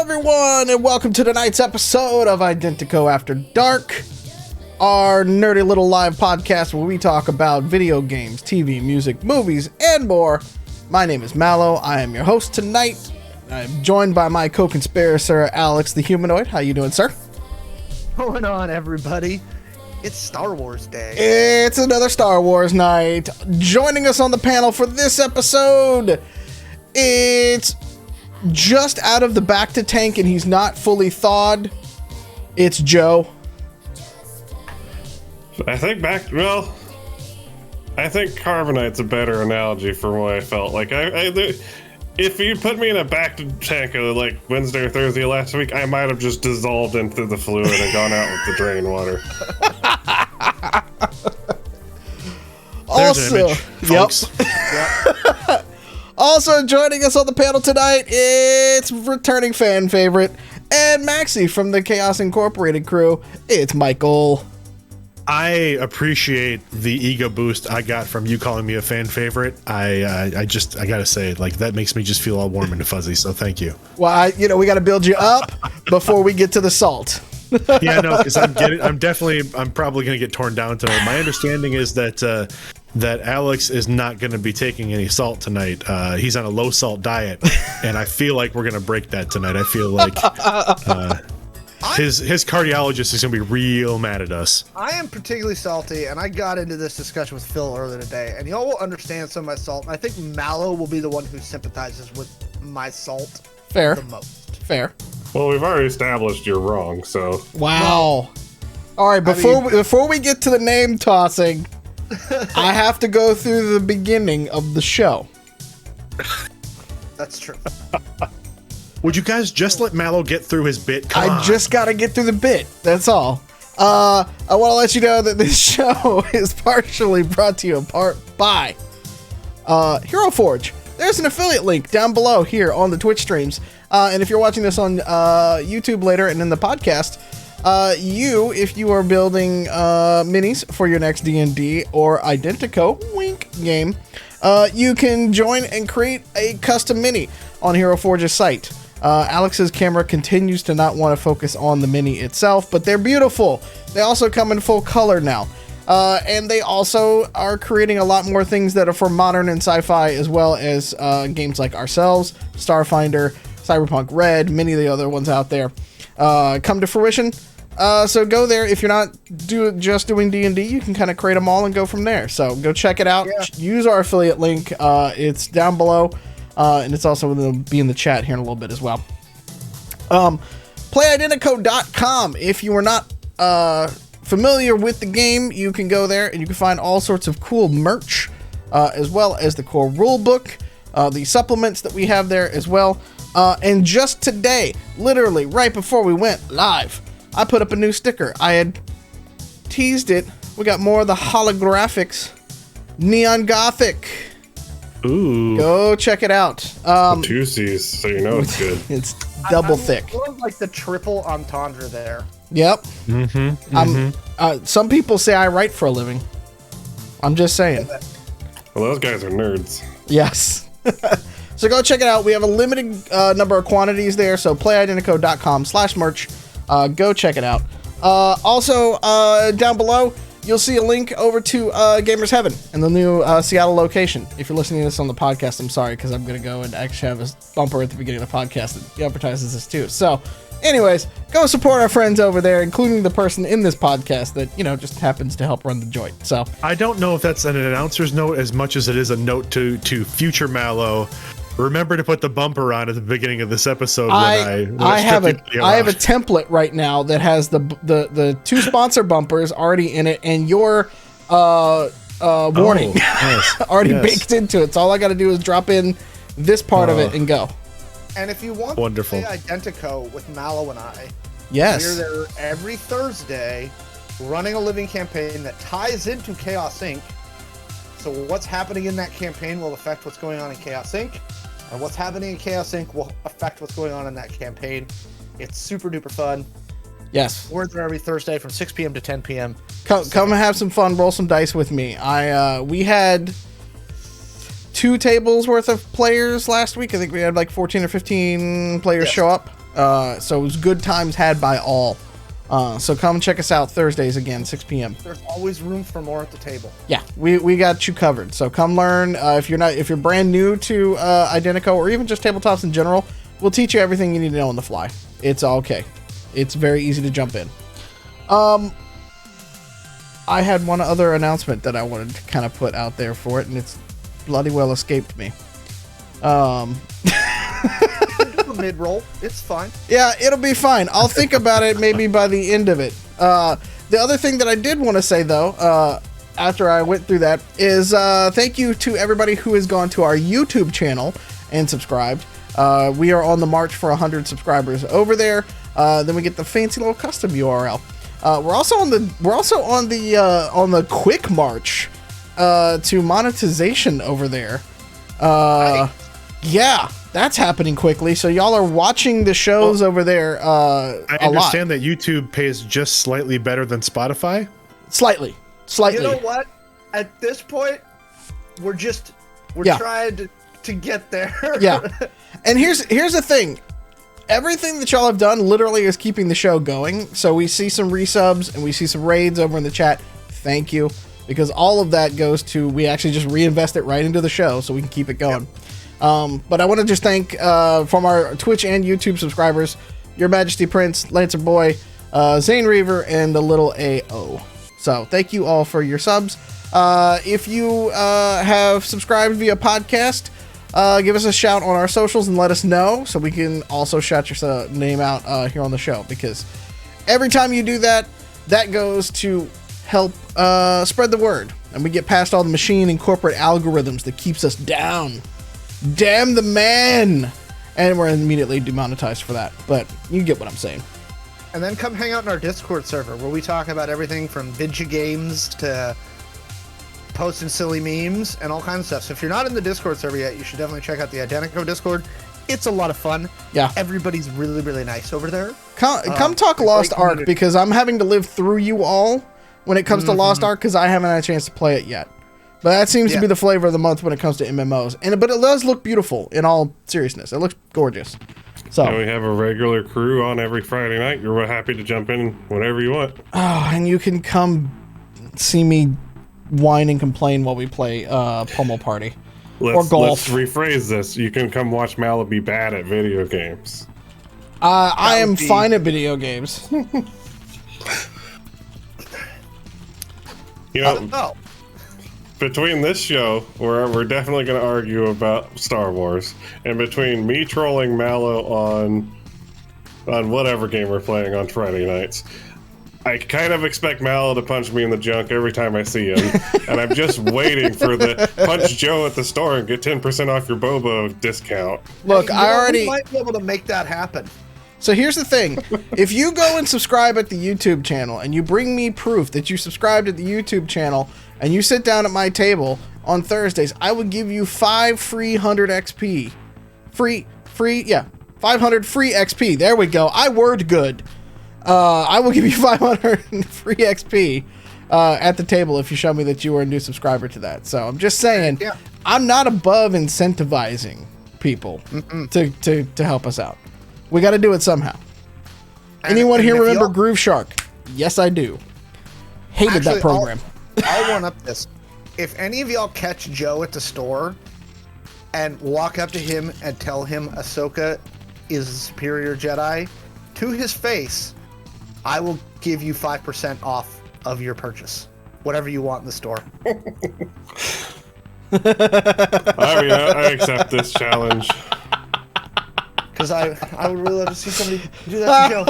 everyone, and welcome to tonight's episode of Identico After Dark, our nerdy little live podcast where we talk about video games, TV, music, movies, and more. My name is Mallo. I am your host tonight. I'm joined by my co-conspirator, Alex the Humanoid. How you doing, sir? What's going on, everybody? It's Star Wars Day. It's another Star Wars night. Joining us on the panel for this episode, it's just out of the Bacta tank and he's not fully thawed. It's Joe. I think Carbonite's a better analogy for what I felt like. If you put me in a Bacta tank like Wednesday or Thursday last week, I might have just dissolved into the fluid and gone out with the drain water. Also, yep. Also joining us on the panel tonight, it's returning fan favorite and Maxie from the Chaos Incorporated crew. It's Michael. I appreciate the ego boost I got from you calling me a fan favorite. I gotta say, like, that makes me just feel all warm and fuzzy. So thank you. Well, we got to build you up before we get to the salt. Yeah, no, because I'm probably gonna get torn down tonight. My understanding is that Alex is not going to be taking any salt tonight. He's on a low salt diet, and I feel like we're going to break that tonight. I feel like his cardiologist is going to be real mad at us. I am particularly salty, and I got into this discussion with Phil earlier today, and y'all will understand some of my salt. I think Mallo will be the one who sympathizes with my salt the most. Fair. Well, we've already established you're wrong, so... Wow. All right, before we get to the name tossing... I have to go through the beginning of the show. That's true. Would you guys just let Mallo get through his bit? Come on. Just got to get through the bit. That's all. I want to let you know that this show is partially brought to you by Hero Forge. There's an affiliate link down below here on the Twitch streams. And if you're watching this on YouTube later and in the podcast, if you are building minis for your next D&D or Identico wink game, you can join and create a custom mini on Hero Forge's site. Alex's camera continues to not want to focus on the mini itself, but they're beautiful. They also come in full color now. And they also are creating a lot more things that are for modern and sci-fi, as well as games like Ourselves, Starfinder, Cyberpunk Red, many of the other ones out there come to fruition. So go there. If you're not just doing D&D, you can kind of create them all and go from there. So go check it out. Yeah. Use our affiliate link. It's down below, and it's also going to be in the chat here in a little bit as well. PlayIdentico.com. If you are not familiar with the game, you can go there and you can find all sorts of cool merch, as well as the core rule book, the supplements that we have there as well. And just today, literally right before we went live, I put up a new sticker. I had teased it. We got more of the holographics. Neon Gothic. Ooh. Go check it out. Two C's, so you know it's good. It's double thick. I love, like, the triple entendre there. Yep. Mm-hmm. Some people say I write for a living. I'm just saying. Well, those guys are nerds. Yes. So go check it out. We have a limited number of quantities there, so playidentico.com/merch. Go check it out. Also, down below, you'll see a link over to Gamers Heaven and the new Seattle location. If you're listening to this on the podcast, I'm sorry, because I'm going to go and actually have a bumper at the beginning of the podcast that advertises this too. So, anyways, go support our friends over there, including the person in this podcast that, just happens to help run the joint. So I don't know if that's an announcer's note as much as it is a note to future Mallo. Remember to put the bumper on at the beginning of this episode. I have a template right now that has the two sponsor bumpers already in it, and your warning already baked into it. So all I got to do is drop in this part of it and go. And if you want to play Identico with Mallo and I, we're there every Thursday running a living campaign that ties into Chaos Inc. So what's happening in that campaign will affect what's going on in Chaos Inc. And what's happening in Chaos Inc. will affect what's going on in that campaign. It's super duper fun. Yes. We're there every Thursday from 6 p.m. to 10 p.m. Come and have some fun. Roll some dice with me. We had 2 tables worth of players last week. I think we had like 14 or 15 players show up. So it was good times had by all. So come check us out Thursdays again, 6 p.m. There's always room for more at the table. Yeah, we got you covered. So come learn. If you're brand new to Identico or even just tabletops in general, we'll teach you everything you need to know on the fly. It's all okay. It's very easy to jump in. I had one other announcement that I wanted to kind of put out there for it, and it's bloody well escaped me. Mid-roll, it's fine. Yeah, it'll be fine. I'll think about it maybe by the end of it. The other thing that I did want to say, though, after I went through that, is thank you to everybody who has gone to our YouTube channel and subscribed. We are on the march for 100 subscribers over there. Then we get the fancy little custom URL. We're also on the quick march to monetization over there. Yeah, that's happening quickly. So y'all are watching the shows over there. I understand that YouTube pays just slightly better than Spotify. Slightly. You know what? At this point, we're trying to get there. Yeah. And here's the thing. Everything that y'all have done literally is keeping the show going. So we see some resubs and we see some raids over in the chat. Thank you. Because all of that goes to, we actually just reinvest it right into the show so we can keep it going. Yep. But I want to just thank from our Twitch and YouTube subscribers, Your Majesty Prince, Lancer Boy, Zane Reaver, and the little AO. So thank you all for your subs. If you have subscribed via podcast, give us a shout on our socials and let us know so we can also shout your name out here on the show, because every time you do that, that goes to help spread the word, and we get past all the machine and corporate algorithms that keeps us down. Damn the man! And we're immediately demonetized for that, but you get what I'm saying. And then come hang out in our Discord server where we talk about everything from video games to posting silly memes and all kinds of stuff. So if you're not in the Discord server yet, you should definitely check out the Identico Discord. It's a lot of fun. Yeah. Everybody's really, really nice over there. Come talk Lost Ark, because I'm having to live through you all when it comes to Lost Ark, because I haven't had a chance to play it yet. But that seems to be the flavor of the month when it comes to MMOs. But it does look beautiful in all seriousness. It looks gorgeous. So and we have a regular crew on every Friday night. You're happy to jump in whenever you want. Oh, and you can come see me whine and complain while we play Pummel Party or golf. Let's rephrase this. You can come watch Mallo be bad at video games. I am fine at video games. You know, between this show, where we're definitely going to argue about Star Wars, and between me trolling Mallo on whatever game we're playing on Friday nights, I kind of expect Mallo to punch me in the junk every time I see him, and I'm just waiting for the punch Joe at the store and get 10% off your Boba discount. Look, we might be able to make that happen. So here's the thing. If you go and subscribe at the YouTube channel and you bring me proof that you subscribed at the YouTube channel and you sit down at my table on Thursdays, I will give you 5 free 100 XP. 500 free XP. There we go. I word good. I will give you 500 free XP at the table if you show me that you were a new subscriber to that. So I'm just saying, I'm not above incentivizing people to help us out. We got to do it somehow. Anyone here remember Groove Shark? Yes, I do. Hated that program. I'll one up this. If any of y'all catch Joe at the store and walk up to him and tell him Ahsoka is a superior Jedi, to his face, I will give you 5% off of your purchase. Whatever you want in the store. I accept this challenge. Because I would really love to see somebody do that to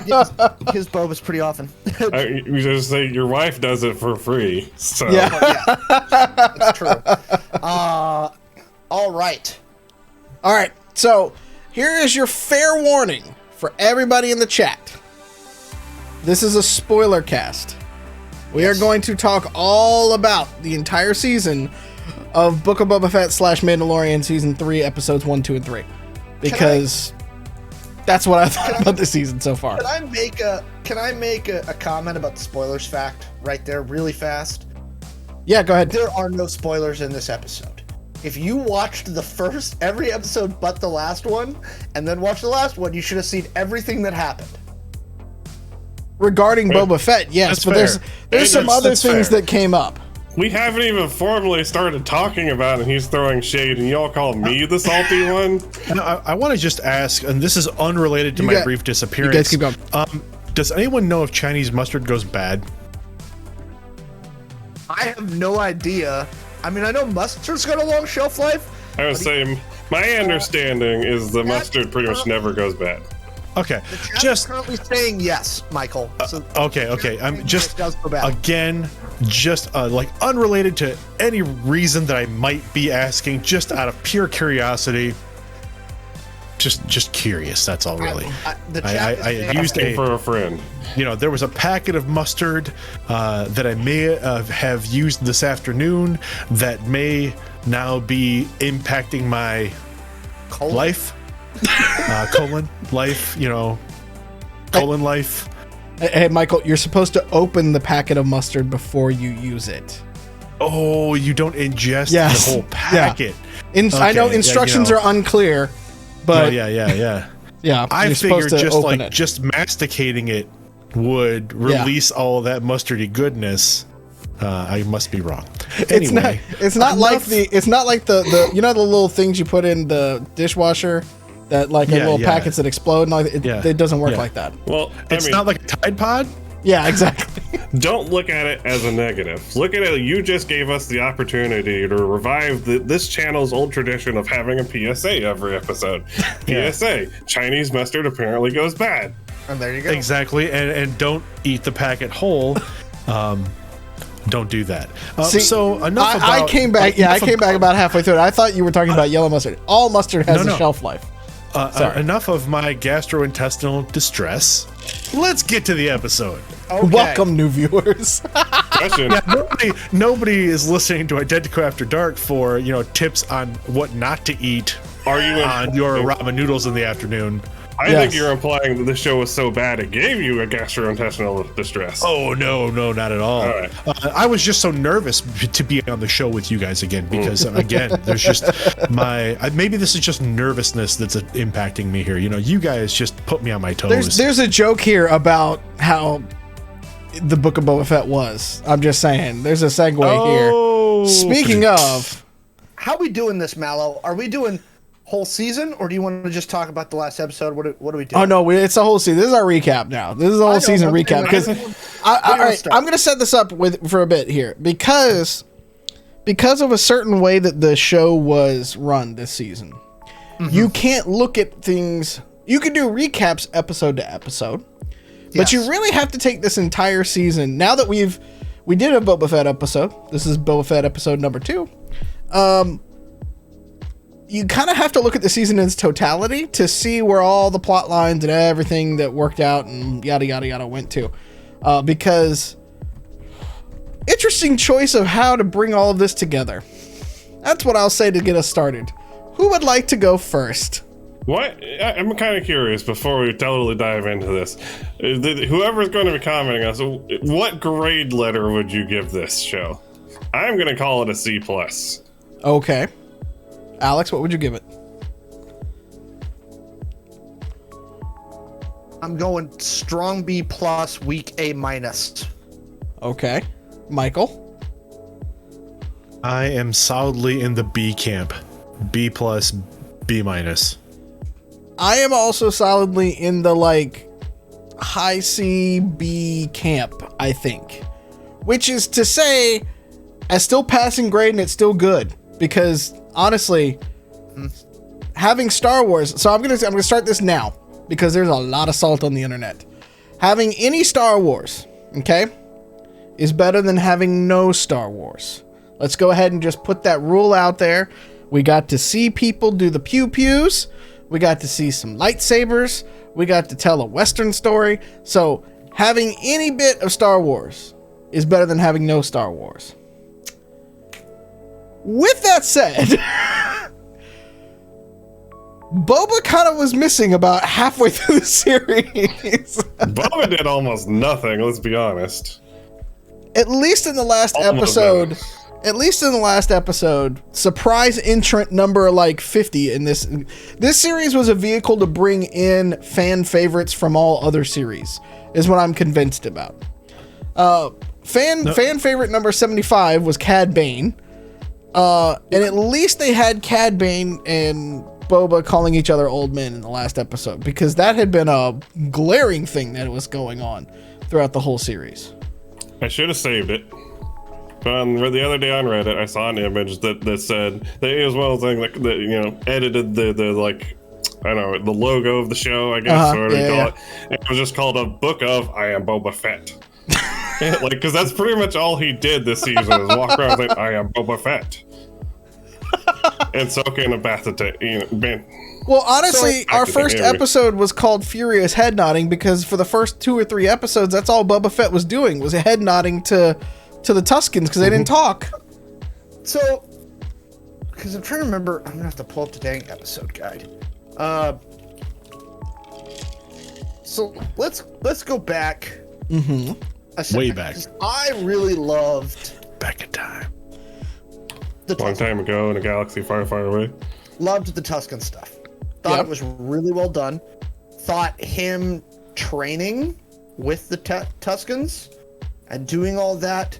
Joe. His Boba's pretty often. You just say your wife does it for free. So. Yeah. That's true. All right. So here is your fair warning for everybody in the chat. This is a spoiler cast. We are going to talk all about the entire season of Book of Boba Fett / Mandalorian Season 3, Episodes 1, 2, and 3. Because that's what I thought about the season so far. Can I make a comment about the spoilers fact right there really fast? Yeah, go ahead. There are no spoilers in this episode. If you watched every episode but the last one, and then watched the last one, you should have seen everything that happened. Regarding Boba Fett, yes, but there's some other things that came up. We haven't even formally started talking about it, and he's throwing shade, and y'all call me the salty one? I want to just ask, and this is unrelated to my brief disappearance. You guys keep going. Does anyone know if Chinese mustard goes bad? I have no idea. I mean, I know mustard's got a long shelf life. I would say my understanding is the mustard pretty much never goes bad. Okay, just currently saying yes, Michael. So okay. I'm just again, like unrelated to any reason that I might be asking, just out of pure curiosity. Just curious. That's all, really. I used for a friend. There was a packet of mustard that I may have used this afternoon that may now be impacting my life. Colon life, colon life. Hey, Michael, you're supposed to open the packet of mustard before you use it. Oh, you don't ingest the whole packet. Yeah. I know instructions are unclear, but yeah. I figured just masticating it would release all of that mustardy goodness. I must be wrong. Anyway, it's not like the the little things you put in the dishwasher. That little packets that explode and it doesn't work like that. Well, it's not like a Tide Pod. Yeah, exactly. Don't look at it as a negative. Look at it. You just gave us the opportunity to revive this channel's old tradition of having a PSA every episode. PSA: Chinese mustard apparently goes bad. And there you go. Exactly, and don't eat the packet whole. Don't do that. So enough about. I came back. I came back about halfway through it. I thought you were talking about yellow mustard. All mustard has a shelf life. Enough of my gastrointestinal distress. Let's get to the episode. Okay. Welcome, new viewers. Nobody is listening to Identico After Dark for tips on what not to eat. Are you on your ramen noodles in the afternoon? I think you're implying that the show was so bad it gave you a gastrointestinal distress. Oh, no, not at all. Right. I was just so nervous to be on the show with you guys again because, again, there's just maybe this is just nervousness that's impacting me here. You guys just put me on my toes. There's a joke here about how the Book of Boba Fett was. I'm just saying. There's a segue here. Speaking of. How are we doing this, Mallo? Are we doing whole season, or do you want to just talk about the last episode? What are we doing? Oh no, it's a whole season. This is our recap now. This is a whole season recap because all right, I'm going to set this up for a bit here because of a certain way that the show was run this season. You can't look at things. You can do recaps episode to episode, but you really have to take this entire season. Now that we did a Boba Fett episode. This is Boba Fett episode number 2. You kind of have to look at the season in its totality to see where all the plot lines and everything that worked out and yada yada yada went to, because interesting choice of how to bring all of this together. That's what I'll say to get us started. Who would like to go first? What? I'm kind of curious before we totally dive into this. Whoever's going to be commenting on us, what grade letter would you give this show? I'm going to call it a C+. Okay. Alex, what would you give it? I'm going strong B+, weak A-. Okay. Michael? I am solidly in the B camp. B+, B-. I am also solidly in the high C, B camp, I think. Which is to say, a still passing grade and it's still good. Because honestly, having Star Wars, so I'm gonna start this now because there's a lot of salt on the internet. Having any Star Wars, okay, is better than having no Star Wars. Let's go ahead and just put that rule out there. We got to see people do the pew-pews. We got to see some lightsabers. We got to tell a Western story. So having any bit of Star Wars is better than having no Star Wars. With that said, Boba kind of was missing about halfway through the series. Boba did almost nothing, let's be honest. At least in the last episode, at least in the last episode, surprise entrant number like 50 in this series was a vehicle to bring in fan favorites from all other series, is what I'm convinced about. Fan favorite number 75 was Cad Bane. And at least they had Cad Bane and Boba calling each other old men in the last episode, because that had been a glaring thing that was going on throughout the whole series. I should have saved it. But the other day on Reddit, I saw an image that said that it was one of the things that you know, edited the like, I don't know, the logo of the show, I guess, or what do you call it. And it was just called a Book of I Am Boba Fett. Like, because that's pretty much all he did this season, is walk around like, I am Boba Fett. And soak in a bath of man. Well, honestly, our first episode was called Furious Head Nodding, because for the first 2 or 3 episodes, that's all Boba Fett was doing, was head nodding to the Tuskens, because they didn't talk. So, because I'm trying to remember, I'm gonna have to pull up the dang episode guide. So let's go back. Way back. I really loved back in time. Long time ago in a galaxy far, far away. Loved the Tusken stuff. Thought it was really well done. Thought him training with the Tuskens and doing all that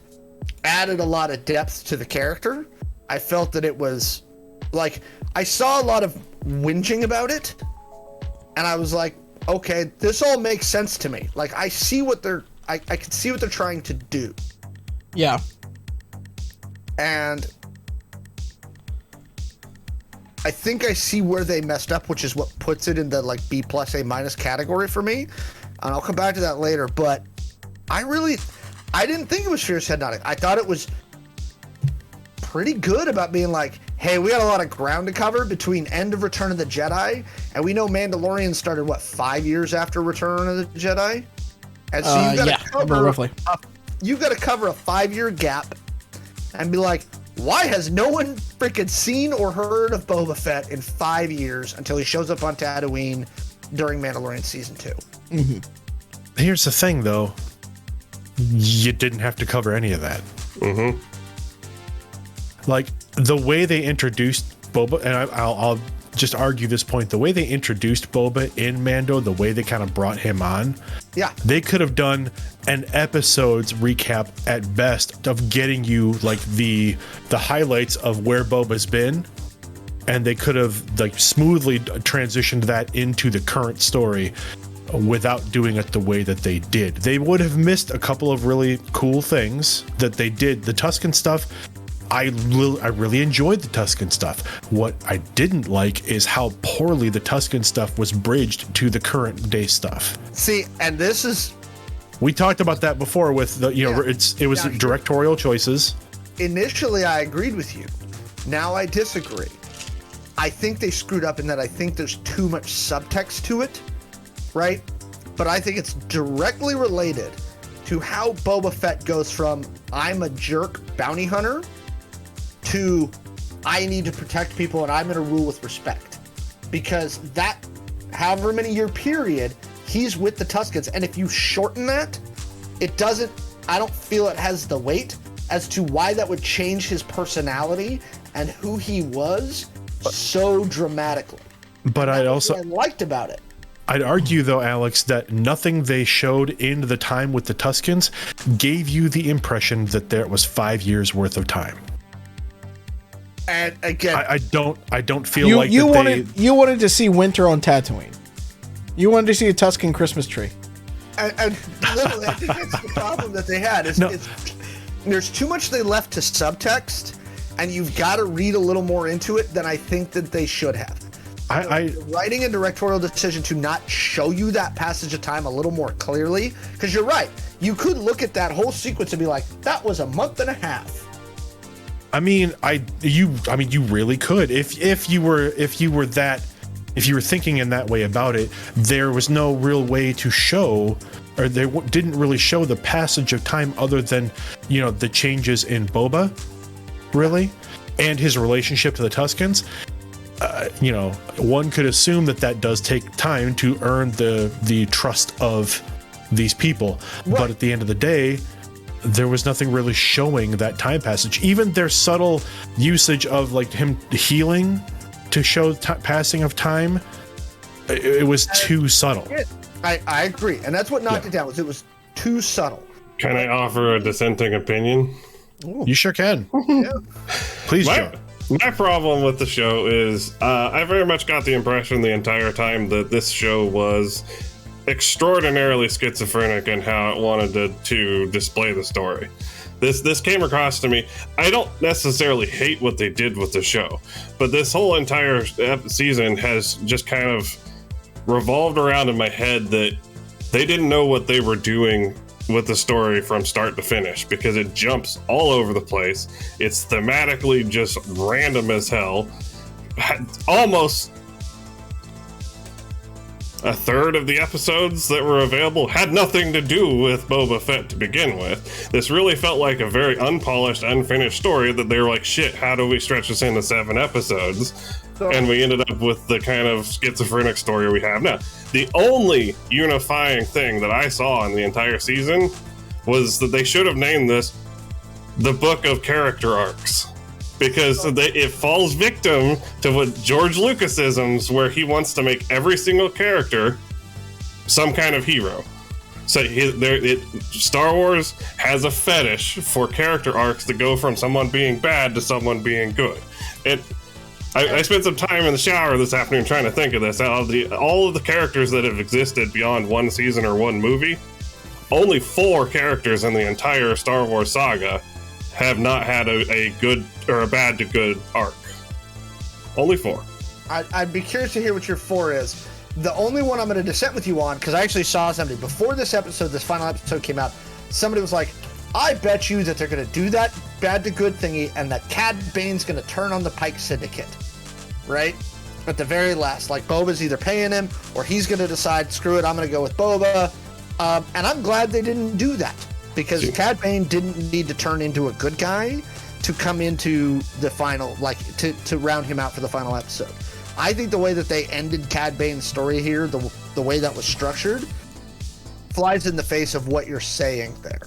added a lot of depth to the character. I felt that it was like, I saw a lot of whinging about it, and I was like, okay, this all makes sense to me. Like, I see what I can see what they're trying to do. Yeah. And I think I see where they messed up, which is what puts it in the like B+, A- category for me. And I'll come back to that later, but I didn't think it was Fierce Head Nodding. I thought it was pretty good about being like, hey, we got a lot of ground to cover between end of Return of the Jedi, and we know Mandalorian started, 5 years after Return of the Jedi? And so you've got to cover roughly. You've got to cover a 5-year gap and be like, why has no one freaking seen or heard of Boba Fett in 5 years until he shows up on Tatooine during Mandalorian Season 2? Mm-hmm. Here's the thing, though. You didn't have to cover any of that. Mm-hmm. Like, the way they introduced Boba, and I'll just argue this point, the way they introduced Boba in Mando, the way they kind of brought him on, they could have done an episode's recap at best of getting you like the highlights of where Boba's been, and they could have like smoothly transitioned that into the current story without doing it the way that they did. They would have missed a couple of really cool things that they did. The Tusken stuff, I really enjoyed the Tusken stuff. What I didn't like is how poorly the Tusken stuff was bridged to the current day stuff. See, and this is... We talked about that before with the, it was directorial choices. Initially, I agreed with you. Now I disagree. I think they screwed up in that I think there's too much subtext to it, right? But I think it's directly related to how Boba Fett goes from, I'm a jerk bounty hunter, to I need to protect people and I'm going to rule with respect. Because that, however many year period, he's with the Tuskens. And if you shorten that, I don't feel it has the weight as to why that would change his personality and who he was so dramatically. But I liked about it. I'd argue, though, Alex, that nothing they showed in the time with the Tuskens gave you the impression that there was 5 years worth of time. And again, I don't feel like you wanted to see winter on Tatooine. You wanted to see a Tusken Christmas tree. And literally, I think that's the problem that they had. There's too much they left to subtext, and you've got to read a little more into it than I think that they should have. Writing a directorial decision to not show you that passage of time a little more clearly, because you're right. You could look at that whole sequence and be like, that was a month and a half. I mean, you really could if you were thinking in that way about it. There was no real way to show, or they didn't really show the passage of time other than the changes in Boba, really, and his relationship to the Tuskens. One could assume that does take time to earn the trust of these people, right. But at the end of the day, there was nothing really showing that time passage. Even their subtle usage of like him healing to show passing of time, it was too subtle. I agree, and that's what knocked it down. It was too subtle. Can I offer a dissenting opinion? Ooh. You sure can. Please, Joe. My problem with the show is I very much got the impression the entire time that this show was extraordinarily schizophrenic in how it wanted to display the story. This came across to me. I don't necessarily hate what they did with the show, but this whole entire season has just kind of revolved around in my head that they didn't know what they were doing with the story from start to finish, because it jumps all over the place. It's thematically just random as hell. Almost a third of the episodes that were available had nothing to do with Boba Fett to begin with. This really felt like a very unpolished, unfinished story that they were like, shit, how do we stretch this into 7 episodes? And we ended up with the kind of schizophrenic story we have now. The only unifying thing that I saw in the entire season was that they should have named this the Book of Character Arcs, because it falls victim to what George Lucasisms, where he wants to make every single character some kind of hero. So Star Wars has a fetish for character arcs that go from someone being bad to someone being good. I spent some time in the shower this afternoon trying to think of this. All of the characters that have existed beyond one season or one movie, only 4 characters in the entire Star Wars saga have not had a good or a bad to good arc. Only 4. I'd be curious to hear what your 4 is. The only one I'm going to dissent with you on, because I actually saw somebody before this final episode came out, somebody was like, I bet you that they're going to do that bad to good thingy, and that Cad Bane's going to turn on the Pike Syndicate, right? At the very last, like Boba's either paying him or he's going to decide, screw it, I'm going to go with Boba. And I'm glad they didn't do that, because Cad Bane didn't need to turn into a good guy to come into the final, like to round him out for the final episode. I think the way that they ended Cad Bane's story here, the way that was structured, flies in the face of what you're saying there.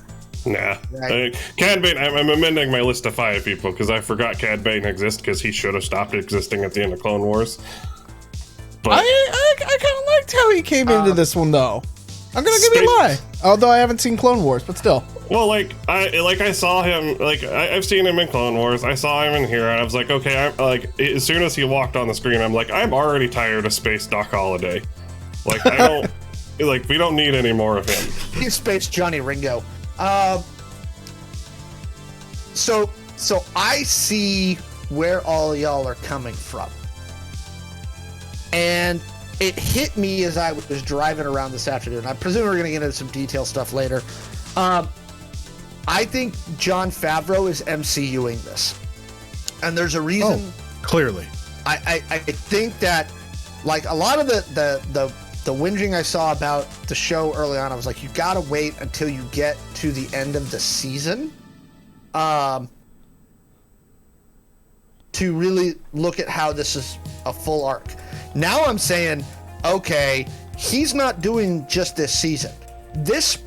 Nah. Right. Cad Bane, I'm amending my list of 5 people because I forgot Cad Bane exists, because he should have stopped existing at the end of Clone Wars. But I kind of liked how he came into this one, though. I'm going to give you a lie. Although I haven't seen Clone Wars, but still. Well, I saw him, I've seen him in Clone Wars. I saw him in here, and I was like, okay, as soon as he walked on the screen, I'm like, I'm already tired of Space Doc Holliday. Like, I don't, we don't need any more of him. He's Space Johnny Ringo. So I see where all y'all are coming from. And it hit me as I was driving around this afternoon. I presume we're going to get into some detail stuff later. I think Jon Favreau is MCUing this. And there's a reason. Oh, clearly. I think that, like, a lot of the whinging I saw about the show early on, I was like, you gotta wait until you get to the end of the season to really look at how this is a full arc. Now I'm saying, okay, he's not doing just this season. This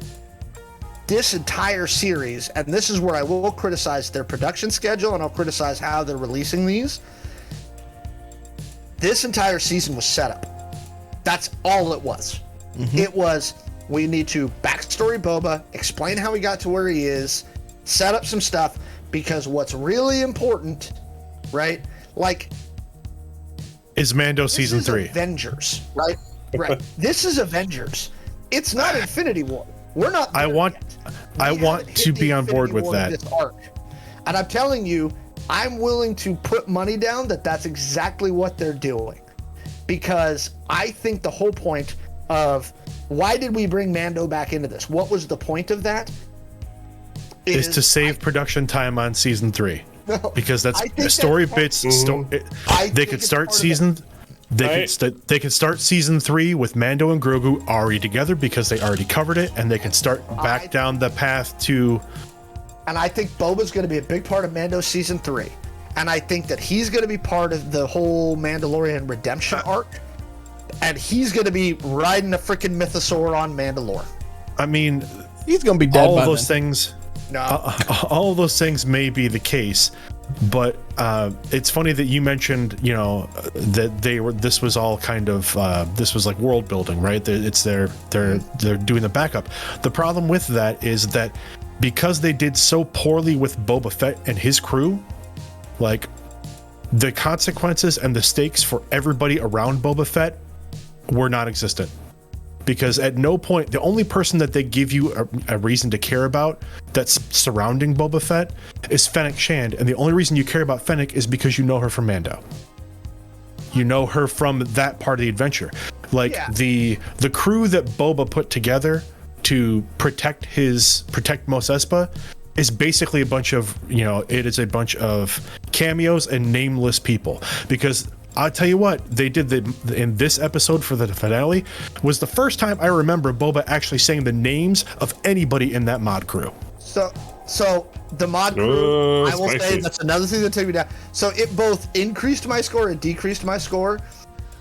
entire series, and this is where I will criticize their production schedule, and I'll criticize how they're releasing these. This entire season was set up. That's all it was. Mm-hmm. It was, we need to backstory Boba, explain how he got to where he is, set up some stuff, because what's really important, right? Like, is Mando season 3. Avengers, right? Right. This is Avengers. It's not Infinity War. We're not. I want to be on board with that. Arc. And I'm telling you, I'm willing to put money down that that's exactly what they're doing. Because I think the whole point of why did we bring Mando back into this? What was the point of that? Is to save production time on season 3. No, because that's story bits. They could start season. They could start season 3 with Mando and Grogu already together, because they already covered it, and they can start back down the path to. And I think Boba's going to be a big part of Mando season 3. And I think that he's going to be part of the whole Mandalorian redemption arc. And he's going to be riding a freaking mythosaur on Mandalore. I mean, he's going to be dead. All of those things. No. All of those things may be the case, but it's funny that you mentioned, that this was all kind of this was like world building, right? They're doing the backup. The problem with that is that because they did so poorly with Boba Fett and his crew, like the consequences and the stakes for everybody around Boba Fett were non-existent. Because at no point, the only person that they give you a reason to care about that's surrounding Boba Fett is Fennec Shand, and the only reason you care about Fennec is because you know her from Mando. You know her from that part of the adventure. Like the crew that Boba put together to protect Mos Espa is basically a bunch of, it is a bunch of cameos and nameless people. Because I'll tell you what, they did in this episode for the finale was the first time I remember Boba actually saying the names of anybody in that mod crew. So the mod crew, I will say that's another thing that took me down. So it both increased my score and decreased my score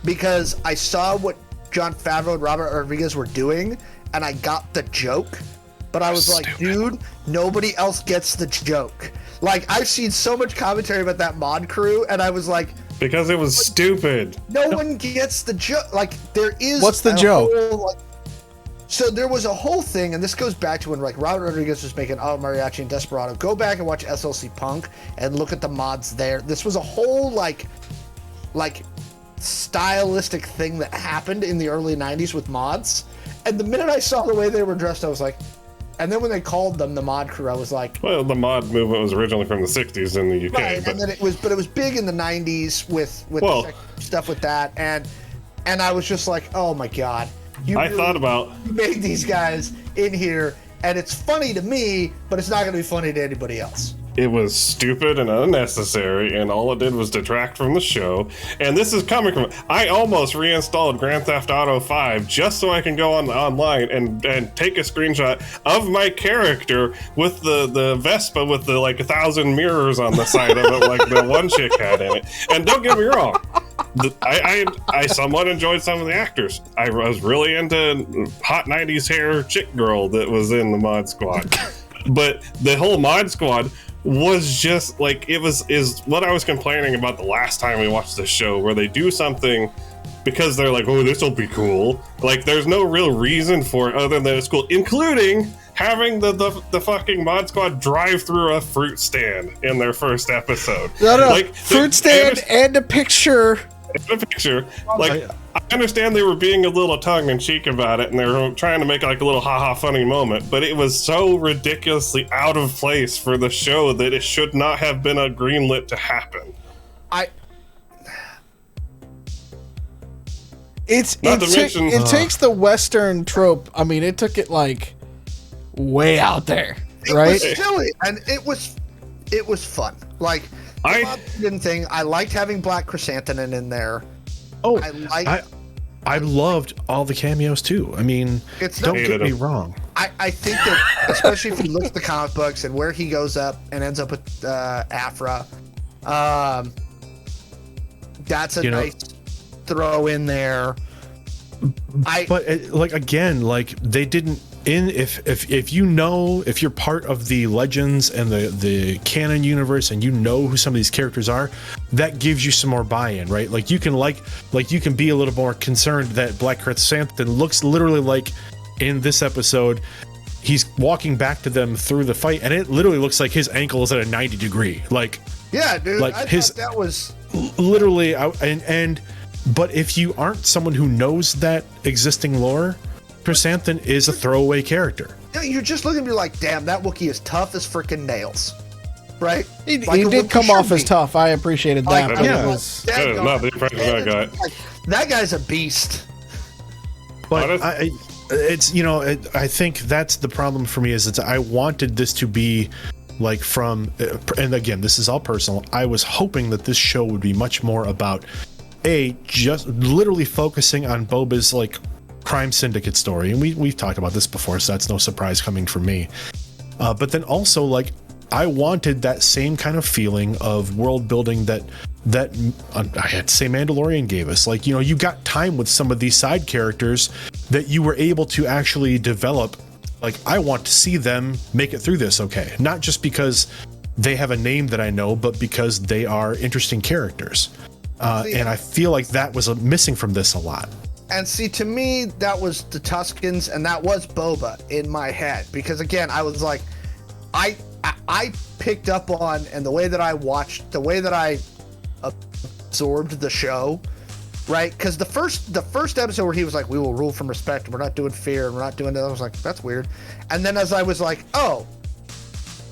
because I saw what Jon Favreau and Robert Rodriguez were doing and I got the joke. But I was like, dude, nobody else gets the joke. Like, I've seen so much commentary about that mod crew and I was like, because it was stupid. No one gets the joke. Like, there is. What's the joke? So there was a whole thing, and this goes back to when like Robert Rodriguez was making El Mariachi and Desperado. Go back and watch SLC Punk and look at the mods there. This was a whole like stylistic thing that happened in the early 90s with mods. And the minute I saw the way they were dressed, I was like, and then when they called them the mod crew, I was like, well, the mod movement was originally from the 60s in the UK. Right, but, and then it was big in the 90s with stuff with that. And I was just like, oh my God. You made these guys in here, and it's funny to me, but it's not going to be funny to anybody else. It was stupid and unnecessary, and all it did was detract from the show. And this is coming from... I almost reinstalled Grand Theft Auto 5 just so I can go online and take a screenshot of my character with the Vespa with the 1,000 mirrors on the side of it, like the one chick had in it. And don't get me wrong, I somewhat enjoyed some of the actors. I was really into hot 90s hair chick girl that was in the mod squad. But the whole mod squad was just like, is what I was complaining about the last time we watched this show, where they do something because they're like, oh, this will be cool. Like, there's no real reason for it other than it's cool, including having the fucking mod squad drive through a fruit stand in their first episode. No, like, fruit stand and a picture. Like, I understand they were being a little tongue-in-cheek about it, and they were trying to make like a little ha-ha funny moment, but it was so ridiculously out of place for the show that it should not have been a greenlit to happen. It takes the Western trope. I mean, it took it like way out there, right? It was silly, and it was fun. Like, I liked having Black Chrysanthemum in there. Oh, I loved all the cameos too. I mean, don't get me wrong. I think that, especially if you look at the comic books and where he goes up and ends up with Afra, that's a nice throw in there. But they didn't. If you're part of the Legends and the canon universe and you know who some of these characters are, that gives you some more buy-in, right? Like you can be a little more concerned that Black Chrysanthemum looks literally like in this episode he's walking back to them through the fight and it literally looks like his ankle is at a 90 degree. Like, yeah, dude, like I thought that was literally but if you aren't someone who knows that existing lore, Chrysanthemum is a throwaway character. You're just looking at me like, damn, that Wookiee is tough as freaking nails, right? He did come off as tough. I appreciated that. Not the impression I got. That guy's a beast. But I think that's the problem for me is I wanted this to be like and again, this is all personal. I was hoping that this show would be much more about just literally focusing on Boba's like crime syndicate story, and we've talked about this before, so that's no surprise coming from me. But then also, like, I wanted that same kind of feeling of world building that I had to say Mandalorian gave us. Like, you got time with some of these side characters that you were able to actually develop like, I want to see them make it through this okay. Not just because they have a name that I know, but because they are interesting characters. And I feel like that was missing from this a lot. And see, to me, that was the Tuskens, and that was Boba in my head. Because again, I was like, I picked up on, and the way that I watched, the way that I absorbed the show, right? Because the first episode where he was like, we will rule from respect, and we're not doing fear, and we're not doing that, I was like, that's weird. And then as I was like, oh,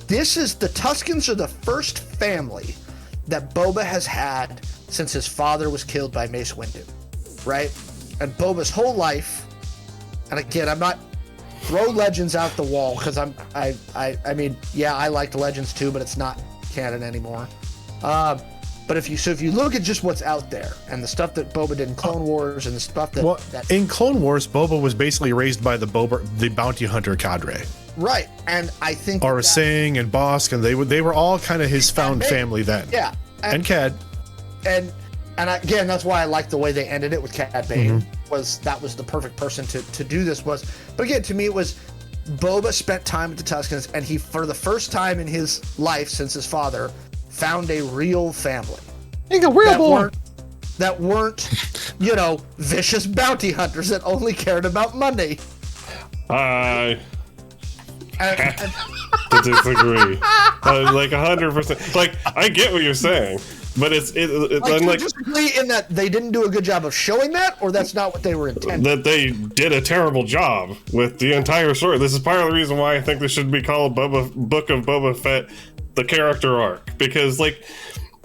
this is the Tuskens are the first family that Boba has had since his father was killed by Mace Windu, right? And Boba's whole life, and again, I'm not throw Legends out the wall because I mean, yeah, I liked Legends too, but it's not canon anymore. But if you look at just what's out there and the stuff that Boba did in Clone Wars and the stuff that in Clone Wars, Boba was basically raised by the bounty hunter cadre. Right, and I think Aurra Sing and Bosk, and they were all kind of his found family then. Yeah, and Cad. And again, that's why I like the way they ended it with Cad Bane. That was the perfect person to do this. But again, to me, it was Boba spent time with the Tuskens, and he, for the first time in his life since his father, found a real family. That weren't, vicious bounty hunters that only cared about money. To disagree, like 100%. Like, I get what you're saying, but it's like disagree in that they didn't do a good job of showing that, or that's not what they were intending. That they did a terrible job with the entire story. This is part of the reason why I think this should be called Book of Boba Fett, the character arc, because like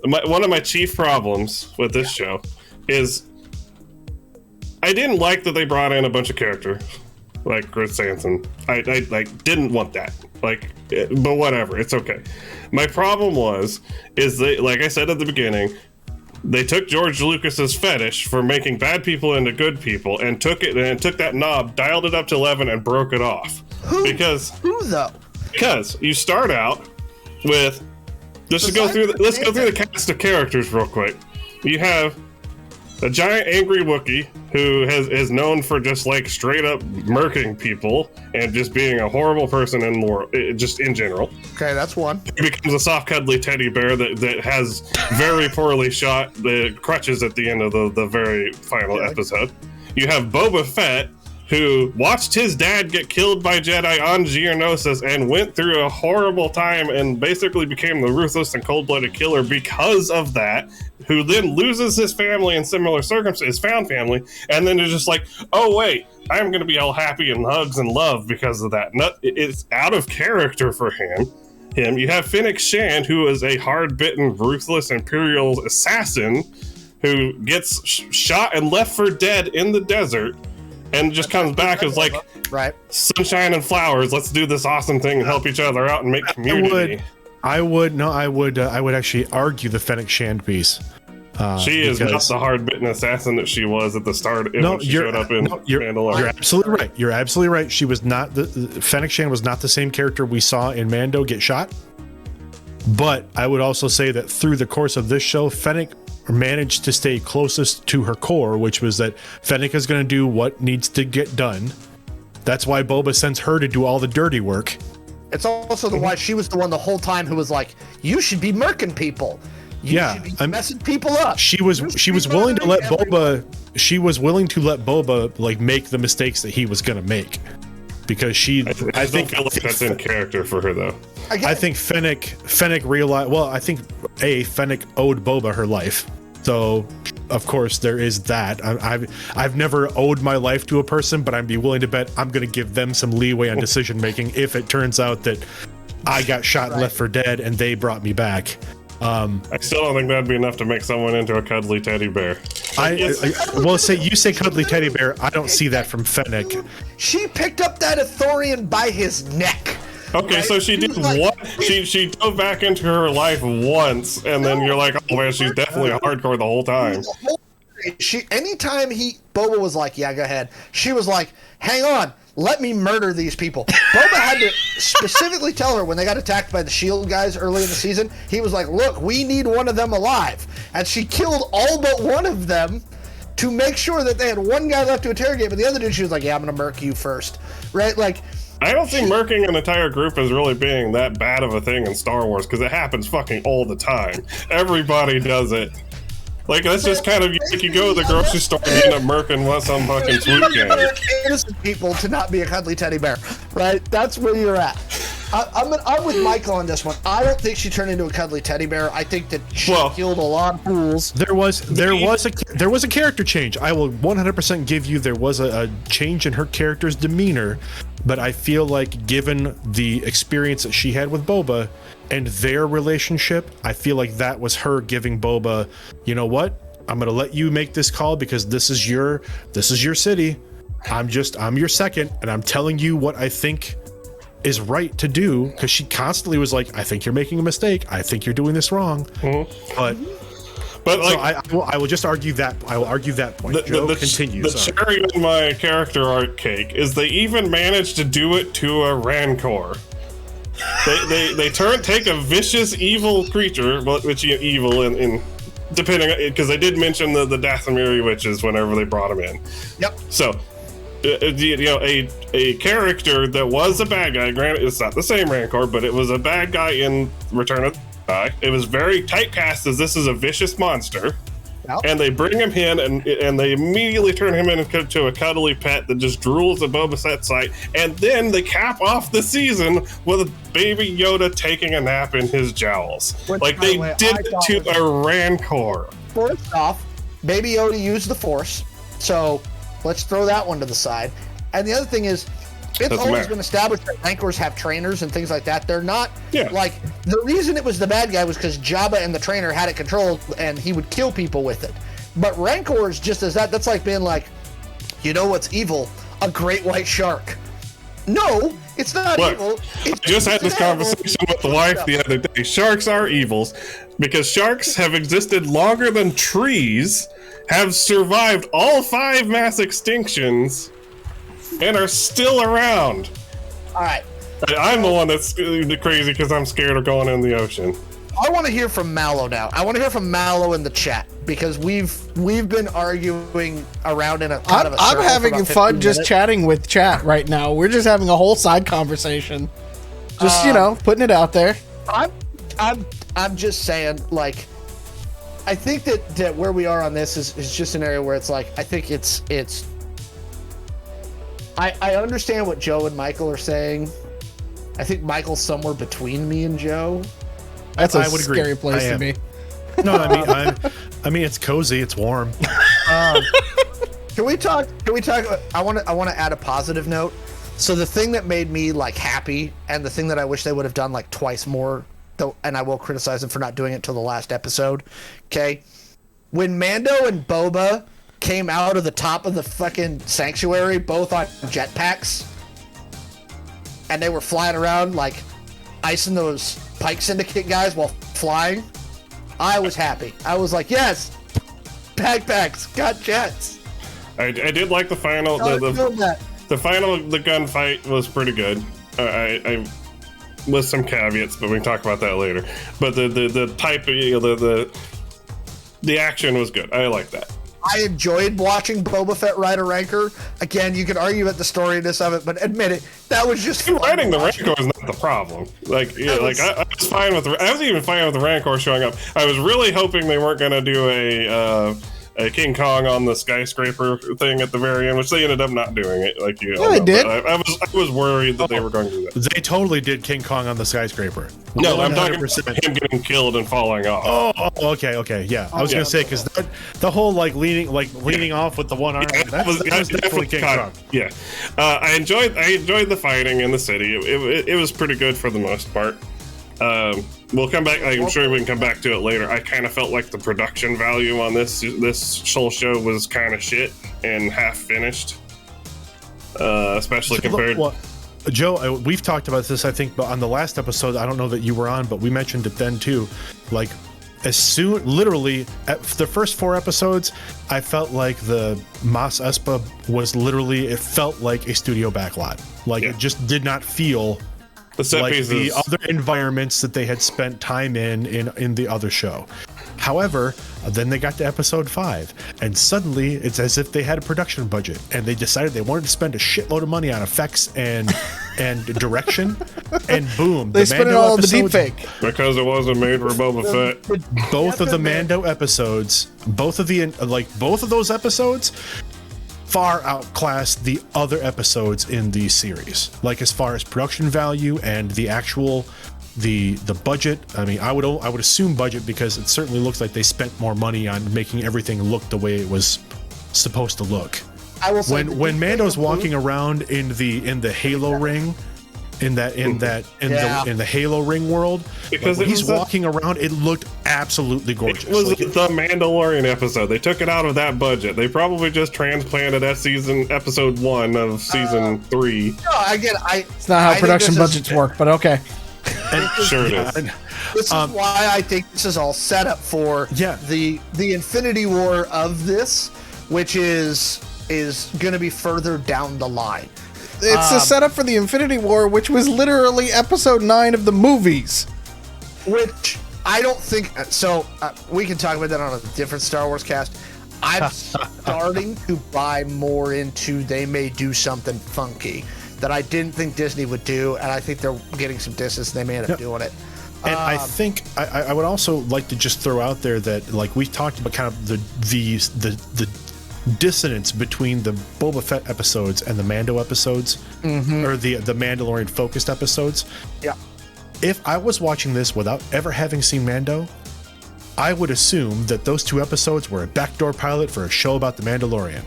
one of my chief problems with this show is I didn't like that they brought in a bunch of characters like Chris Sanson. I didn't want that. But whatever, it's okay. My problem is they, like I said at the beginning, they took George Lucas's fetish for making bad people into good people and took that knob, dialed it up to 11, and broke it off. Who though? Because you start out with let's go through the cast of characters real quick. You have a giant angry Wookiee who is known for just like straight up murking people and just being a horrible person in the world, just in general. Okay, that's one. He becomes a soft, cuddly teddy bear that has very poorly shot the crutches at the end of the very final episode. You have Boba Fett, who watched his dad get killed by Jedi on Geonosis and went through a horrible time and basically became the ruthless and cold-blooded killer because of that, who then loses his family in similar circumstances, his found family, and then is just like, oh wait, I'm going to be all happy and hugs and love because of that. It's out of character for him. You have Fennec Shand, who is a hard-bitten, ruthless Imperial assassin who gets shot and left for dead in the desert, and just comes back as like, right, sunshine and flowers. Let's do this awesome thing and help each other out and make community. I would actually argue the Fennec Shand piece. She is not the hard-bitten assassin that she was at the start when she showed up in Mandalorian. You're absolutely right. You're absolutely right. She was not Fennec Shand was not the same character we saw in Mando get shot. But I would also say that through the course of this show, Fennec managed to stay closest to her core, which was that Fennec is going to do what needs to get done. That's why Boba sends her to do all the dirty work. It's also why she was the one the whole time who was like, you should be murking people. You should be messing people up. She was willing to let Boba. She was willing to let Boba like make the mistakes that he was going to make, because I think feel like that's in character for her though. I think Fennec realized. Well, I think Fennec owed Boba her life. So, of course, there is that. I've never owed my life to a person, but I'd be willing to bet I'm going to give them some leeway on decision making if it turns out that I got shot and left for dead and they brought me back. I still don't think that'd be enough to make someone into a cuddly teddy bear. You say cuddly teddy bear. I don't see that from Fennec. She picked up that Ithorian by his neck. Okay, right? So she did what? She dove back into her life once, and then you're like, oh man, she's definitely hardcore the whole time. Anytime Boba was like, yeah, go ahead, she was like, hang on, let me murder these people. Boba had to specifically tell her when they got attacked by the SHIELD guys early in the season, he was like, look, we need one of them alive. And she killed all but one of them to make sure that they had one guy left to interrogate, but the other dude, she was like, yeah, I'm going to murk you first. Right? Like, I don't see murking an entire group as really being that bad of a thing in Star Wars, because it happens fucking all the time. Everybody does it. Like, that's just kind of like you go to the grocery store and you end up murking some fucking swoop game. Innocent people to not be a cuddly teddy bear, right? That's where you're at. I'm with Michael on this one. I don't think she turned into a cuddly teddy bear. I think that she killed a lot of fools. There was a character change. I will 100% give you there was a change in her character's demeanor, but I feel like given the experience that she had with Boba and their relationship, I feel like that was her giving Boba, you know what? I'm gonna let you make this call because this is your city. I'm your second, and I'm telling you what I think is right to do, because she constantly was like, I think you're making a mistake. I think you're doing this wrong. But like, so I will just argue that. I will argue that point. Joe, continue. The cherry on my character arc cake is they even managed to do it to a Rancor. They take a vicious evil creature, which evil in depending, because they did mention the Dathomiri witches whenever they brought them in. Yep. So. A character that was a bad guy, granted it's not the same Rancor, but it was a bad guy in Return of the Jedi. It was very typecast as this is a vicious monster. Yep. And they bring him in and they immediately turn him into a cuddly pet that just drools at Boba Fett's sight. And then they cap off the season with Baby Yoda taking a nap in his jowls. Like they did it to a Rancor. First off, Baby Yoda used the Force, so let's throw that one to the side. And the other thing is, it's always been established that Rancors have trainers and things like that. They're not, like, the reason it was the bad guy was because Jabba and the trainer had it controlled and he would kill people with it. But Rancors, just as that's like being like, you know what's evil? A great white shark. No, it's not evil. I just had this conversation with the wife the other day. Sharks are evils because sharks have existed longer than trees, have survived all 5 mass extinctions, and are still around. All right. I'm the one that's crazy because I'm scared of going in the ocean. I want to hear from Mallo now. I want to hear from Mallo in the chat because we've been arguing around in a kind of a circle. I'm having fun just chatting with chat right now. We're just having a whole side conversation. Just putting it out there. I'm just saying, like, I think that where we are on this is just an area where it's like, I think it's I understand what Joe and Michael are saying. I think Michael's somewhere between me and Joe. That's a scary place to be. No, I mean it's cozy, it's warm. Can we talk? I want to add a positive note. So the thing that made me like happy, and the thing that I wish they would have done like twice more, though, and I will criticize them for not doing it till the last episode. Okay, when Mando and Boba came out of the top of the fucking sanctuary, both on jetpacks, and they were flying around like icing those Pike Syndicate guys while flying, I was happy. I was like, yes, backpacks, got jets. I did like the final. The gunfight was pretty good. I with some caveats, but we can talk about that later. But the type of the action was good. I like that. I enjoyed watching Boba Fett ride a Rancor. Again, you can argue about the storiness of it, but admit it, that was just fun. Riding the Rancor is not the problem. Like, I was fine with. I was even fine with the Rancor showing up. I was really hoping they weren't going to do a King Kong on the skyscraper thing at the very end, which they ended up not doing it. Like they did. I was worried that they were going to do that. They totally did King Kong on the skyscraper. No, 100%. I'm talking about him getting killed and falling off. Oh, okay, yeah. I was gonna say because the whole leaning off with the one arm. Yeah, that was definitely King Kong. Yeah, I enjoyed the fighting in the city. It was pretty good for the most part. We'll come back. I'm sure we can come back to it later. I kind of felt like the production value on this whole show was kind of shit and half finished, especially compared. Well, Joe, we've talked about this, I think, but on the last episode, I don't know that you were on, but we mentioned it then too. Like, literally, at the first 4 episodes, I felt like the Mos Espa was literally, it felt like a studio backlot. Like, it just did not feel like the other environments that they had spent time in the other show. However, then they got to episode 5, and suddenly it's as if they had a production budget, and they decided they wanted to spend a shitload of money on effects and and direction, and boom, they spent it all on the deep fake because it wasn't made for Boba Fett. Both of the Mando episodes, both of those episodes, far outclass the other episodes in the series. Like as far as production value and the actual the budget. I mean, I would assume budget because it certainly looks like they spent more money on making everything look the way it was supposed to look. I will say when Mando's walking around in the Halo ring, in the Halo ring world, because when he's walking around, it looked absolutely gorgeous. It was the Mandalorian episode. They took it out of that budget. They probably just transplanted that episode 1 of season 3. No, again, it's not how production budgets work, but okay. Sure it is. This is why I think this is all set up for the Infinity War of this, which is going to be further down the line. It's a setup for the Infinity War, which was literally episode 9 of the movies. Which I don't think... So, we can talk about that on a different Star Wars cast. I'm starting to buy more into they may do something funky that I didn't think Disney would do, and I think they're getting some distance, and they may end up doing it. And I think I would also like to just throw out there that, like, we've talked about kind of the dissonance between the Boba Fett episodes and the Mando episodes, or the Mandalorian focused episodes. Yeah. If I was watching this without ever having seen Mando, I would assume that those 2 episodes were a backdoor pilot for a show about the Mandalorian.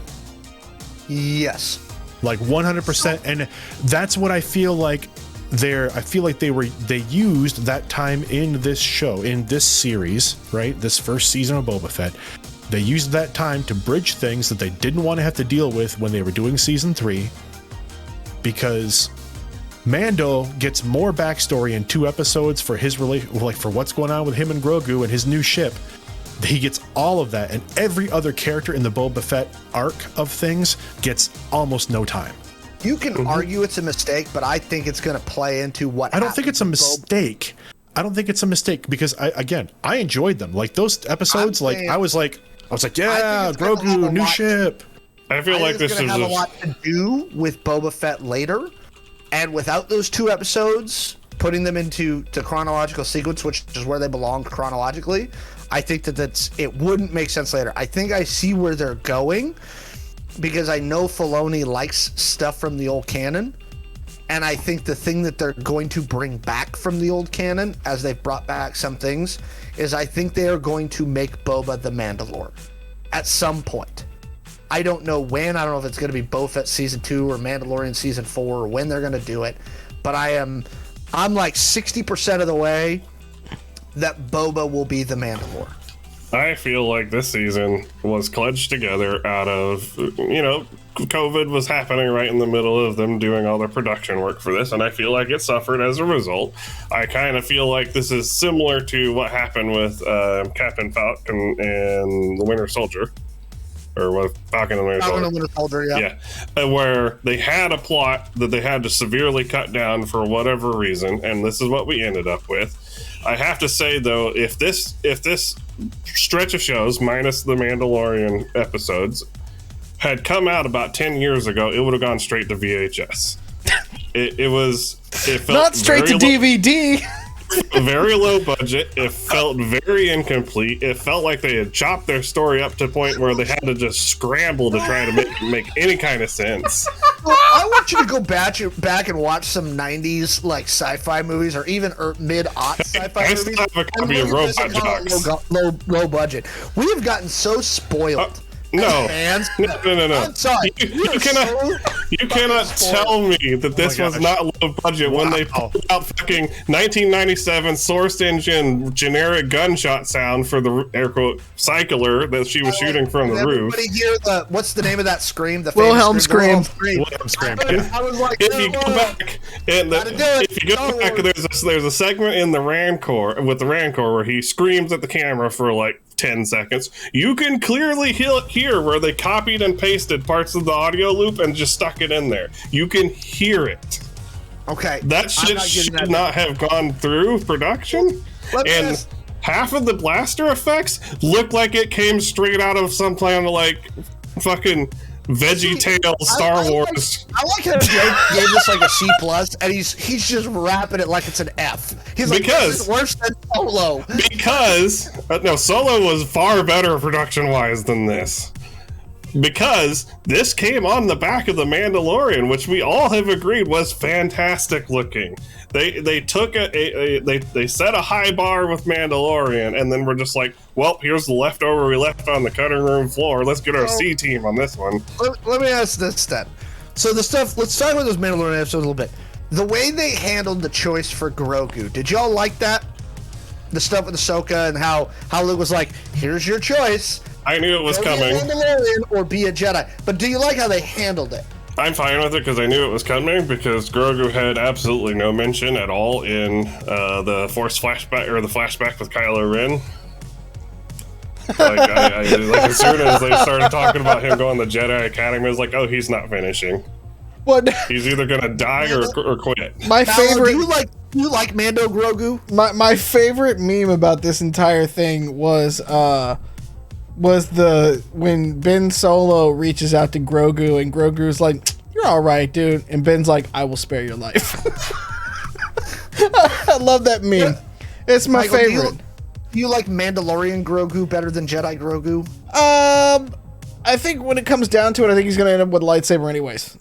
Yes. Like 100%, and that's what I feel like. I feel like they used that time in this show, in this series, right? This first season of Boba Fett. They used that time to bridge things that they didn't want to have to deal with when they were doing season 3, because Mando gets more backstory in 2 episodes for his for what's going on with him and Grogu and his new ship. He gets all of that, and every other character in the Boba Fett arc of things gets almost no time. You can argue it's a mistake, but I think it's going to play into what I don't think it's a mistake. I don't think it's a mistake because I enjoyed them. Like those episodes, I was like, yeah, Grogu, new ship. I feel like this is going to have a lot to do with Boba Fett later, and without those 2 episodes, putting them into the chronological sequence, which is where they belong chronologically, I think it wouldn't make sense later. I think I see where they're going because I know Filoni likes stuff from the old canon, and I think the thing that they're going to bring back from the old canon, as they've brought back some things, is I think they are going to make Boba the Mandalore at some point. I don't know when. I don't know if it's going to be Boba Fett season 2 or Mandalorian season 4 or when they're going to do it, but I'm like 60% of the way that Boba will be the Mandalore. I feel like this season was clutched together out of, COVID was happening right in the middle of them doing all their production work for this, and I feel like it suffered as a result. I kind of feel like this is similar to what happened with Captain Falcon and the Winter Soldier. Or what, Falcon and the Winter Soldier. Yeah. Where they had a plot that they had to severely cut down for whatever reason, and this is what we ended up with. I have to say, though, if this stretch of shows, minus the Mandalorian episodes, had come out about 10 years ago, it would have gone straight to VHS. It felt not straight to DVD. Very low budget. It felt very incomplete. It felt like they had chopped their story up to a point where they had to just scramble to try to make any kind of sense. Well, I want you to go back and watch some 90s like sci-fi movies or even mid-aught sci-fi movies. I still have a copy of Robot Jox. Low budget. We have gotten so spoiled. No. No. I'm sorry. You cannot tell me that this was not low budget when they pulled out fucking 1997 source engine generic gunshot sound for the air quote cycler that she was shooting from the roof. Everybody hear what's the name of that scream? The Wilhelm scream. Wilhelm scream. I was like, if you go back, there's a segment in the Rancor where he screams at the camera for like 10 seconds. You can clearly hear where they copied and pasted parts of the audio loop and just stuck it in there. You can hear it. Okay. That shit should not have gone through production. And half of the blaster effects look like it came straight out of some kind of like fucking Veggie Tale Star Wars. I like how Joe gave this like a C+, and he's just rapping it like it's an F. He's like, this is worse than Solo. Because no, Solo was far better production-wise than this. Because this came on the back of the Mandalorian, which we all have agreed was fantastic looking. They took they set a high bar with Mandalorian, and then we're just like, well, here's the leftover we left on the cutting room floor. Let's get our C team on this one. Let me ask this then. So the stuff. Let's talk about those Mandalorian episodes a little bit. The way they handled the choice for Grogu, did y'all like that? The stuff with Ahsoka and how Luke was like, "Here's your choice." I knew it was coming. Be a Mandalorian or be a Jedi. But do you like how they handled it? I'm fine with it because I knew it was coming, because Grogu had absolutely no mention at all in the Force flashback or the flashback with Kylo Ren. Like, as soon as they started talking about him going to the Jedi Academy, I was like, oh, he's not finishing. What? He's either gonna die or quit. My favorite. Do you like Mando Grogu? My favorite meme about this entire thing was when Ben Solo reaches out to Grogu, and Grogu's like, "You're all right, dude," and Ben's like, "I will spare your life." I love that meme. It's my favorite. Do you like Mandalorian Grogu better than Jedi Grogu? I think when it comes down to it, I think he's going to end up with a lightsaber anyways.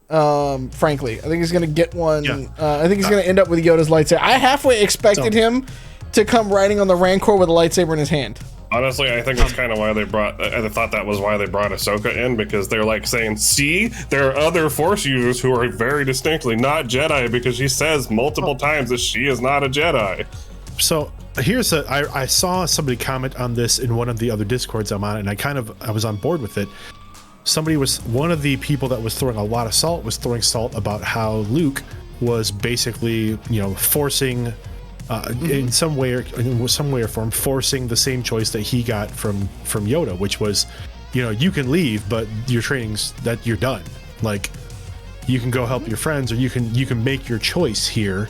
Frankly, I think he's going to get one. Yeah. I think he's going to end up with Yoda's lightsaber. I halfway expected him to come riding on the Rancor with a lightsaber in his hand. Honestly, I think that's kind of why they brought. I thought that was why they brought Ahsoka in, because they're like saying, "See, there are other Force users who are very distinctly not Jedi," because she says multiple times that she is not a Jedi. So I saw somebody comment on this in one of the other Discords I'm on, and I was on board with it. One of the people that was throwing a lot of salt was throwing salt about how Luke was basically, forcing. In some way or form, forcing the same choice that he got from Yoda, which was, you can leave, but your training's that you're done. Like, you can go help your friends, or you can make your choice here.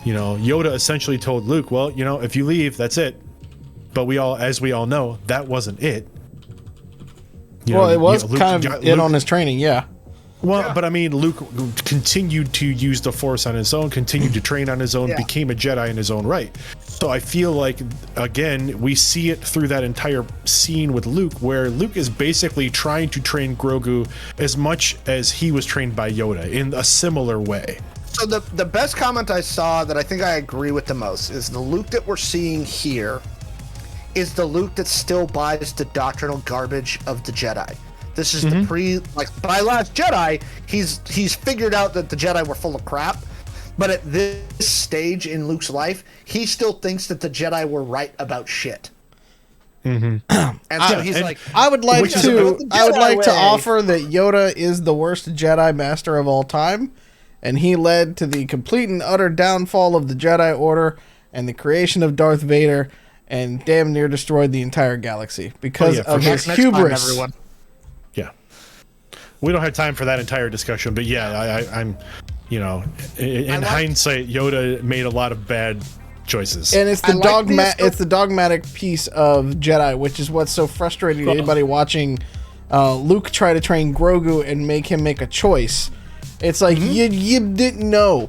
Yoda essentially told Luke, well, if you leave, that's it. But as we all know, that wasn't it. It was kind of it on his training, yeah. Well, yeah. But I mean, Luke continued to use the Force on his own, continued to train on his own, became a Jedi in his own right. So I feel like, again, we see it through that entire scene with Luke, where Luke is basically trying to train Grogu as much as he was trained by Yoda in a similar way. So the best comment I saw that I think I agree with the most is the Luke that we're seeing here is the Luke that still buys the doctrinal garbage of the Jedi. This is by Last Jedi, he's figured out that the Jedi were full of crap, but at this stage in Luke's life, he still thinks that the Jedi were right about shit. And so he's like, I would like to offer that Yoda is the worst Jedi master of all time, and he led to the complete and utter downfall of the Jedi Order and the creation of Darth Vader, and damn near destroyed the entire galaxy because of his hubris. Everyone. Yeah, we don't have time for that entire discussion, but I'm, in hindsight, Yoda made a lot of bad choices, and it's the dogmatic piece of Jedi, which is what's so frustrating to anybody watching Luke try to train Grogu and make him make a choice. It's like you didn't know.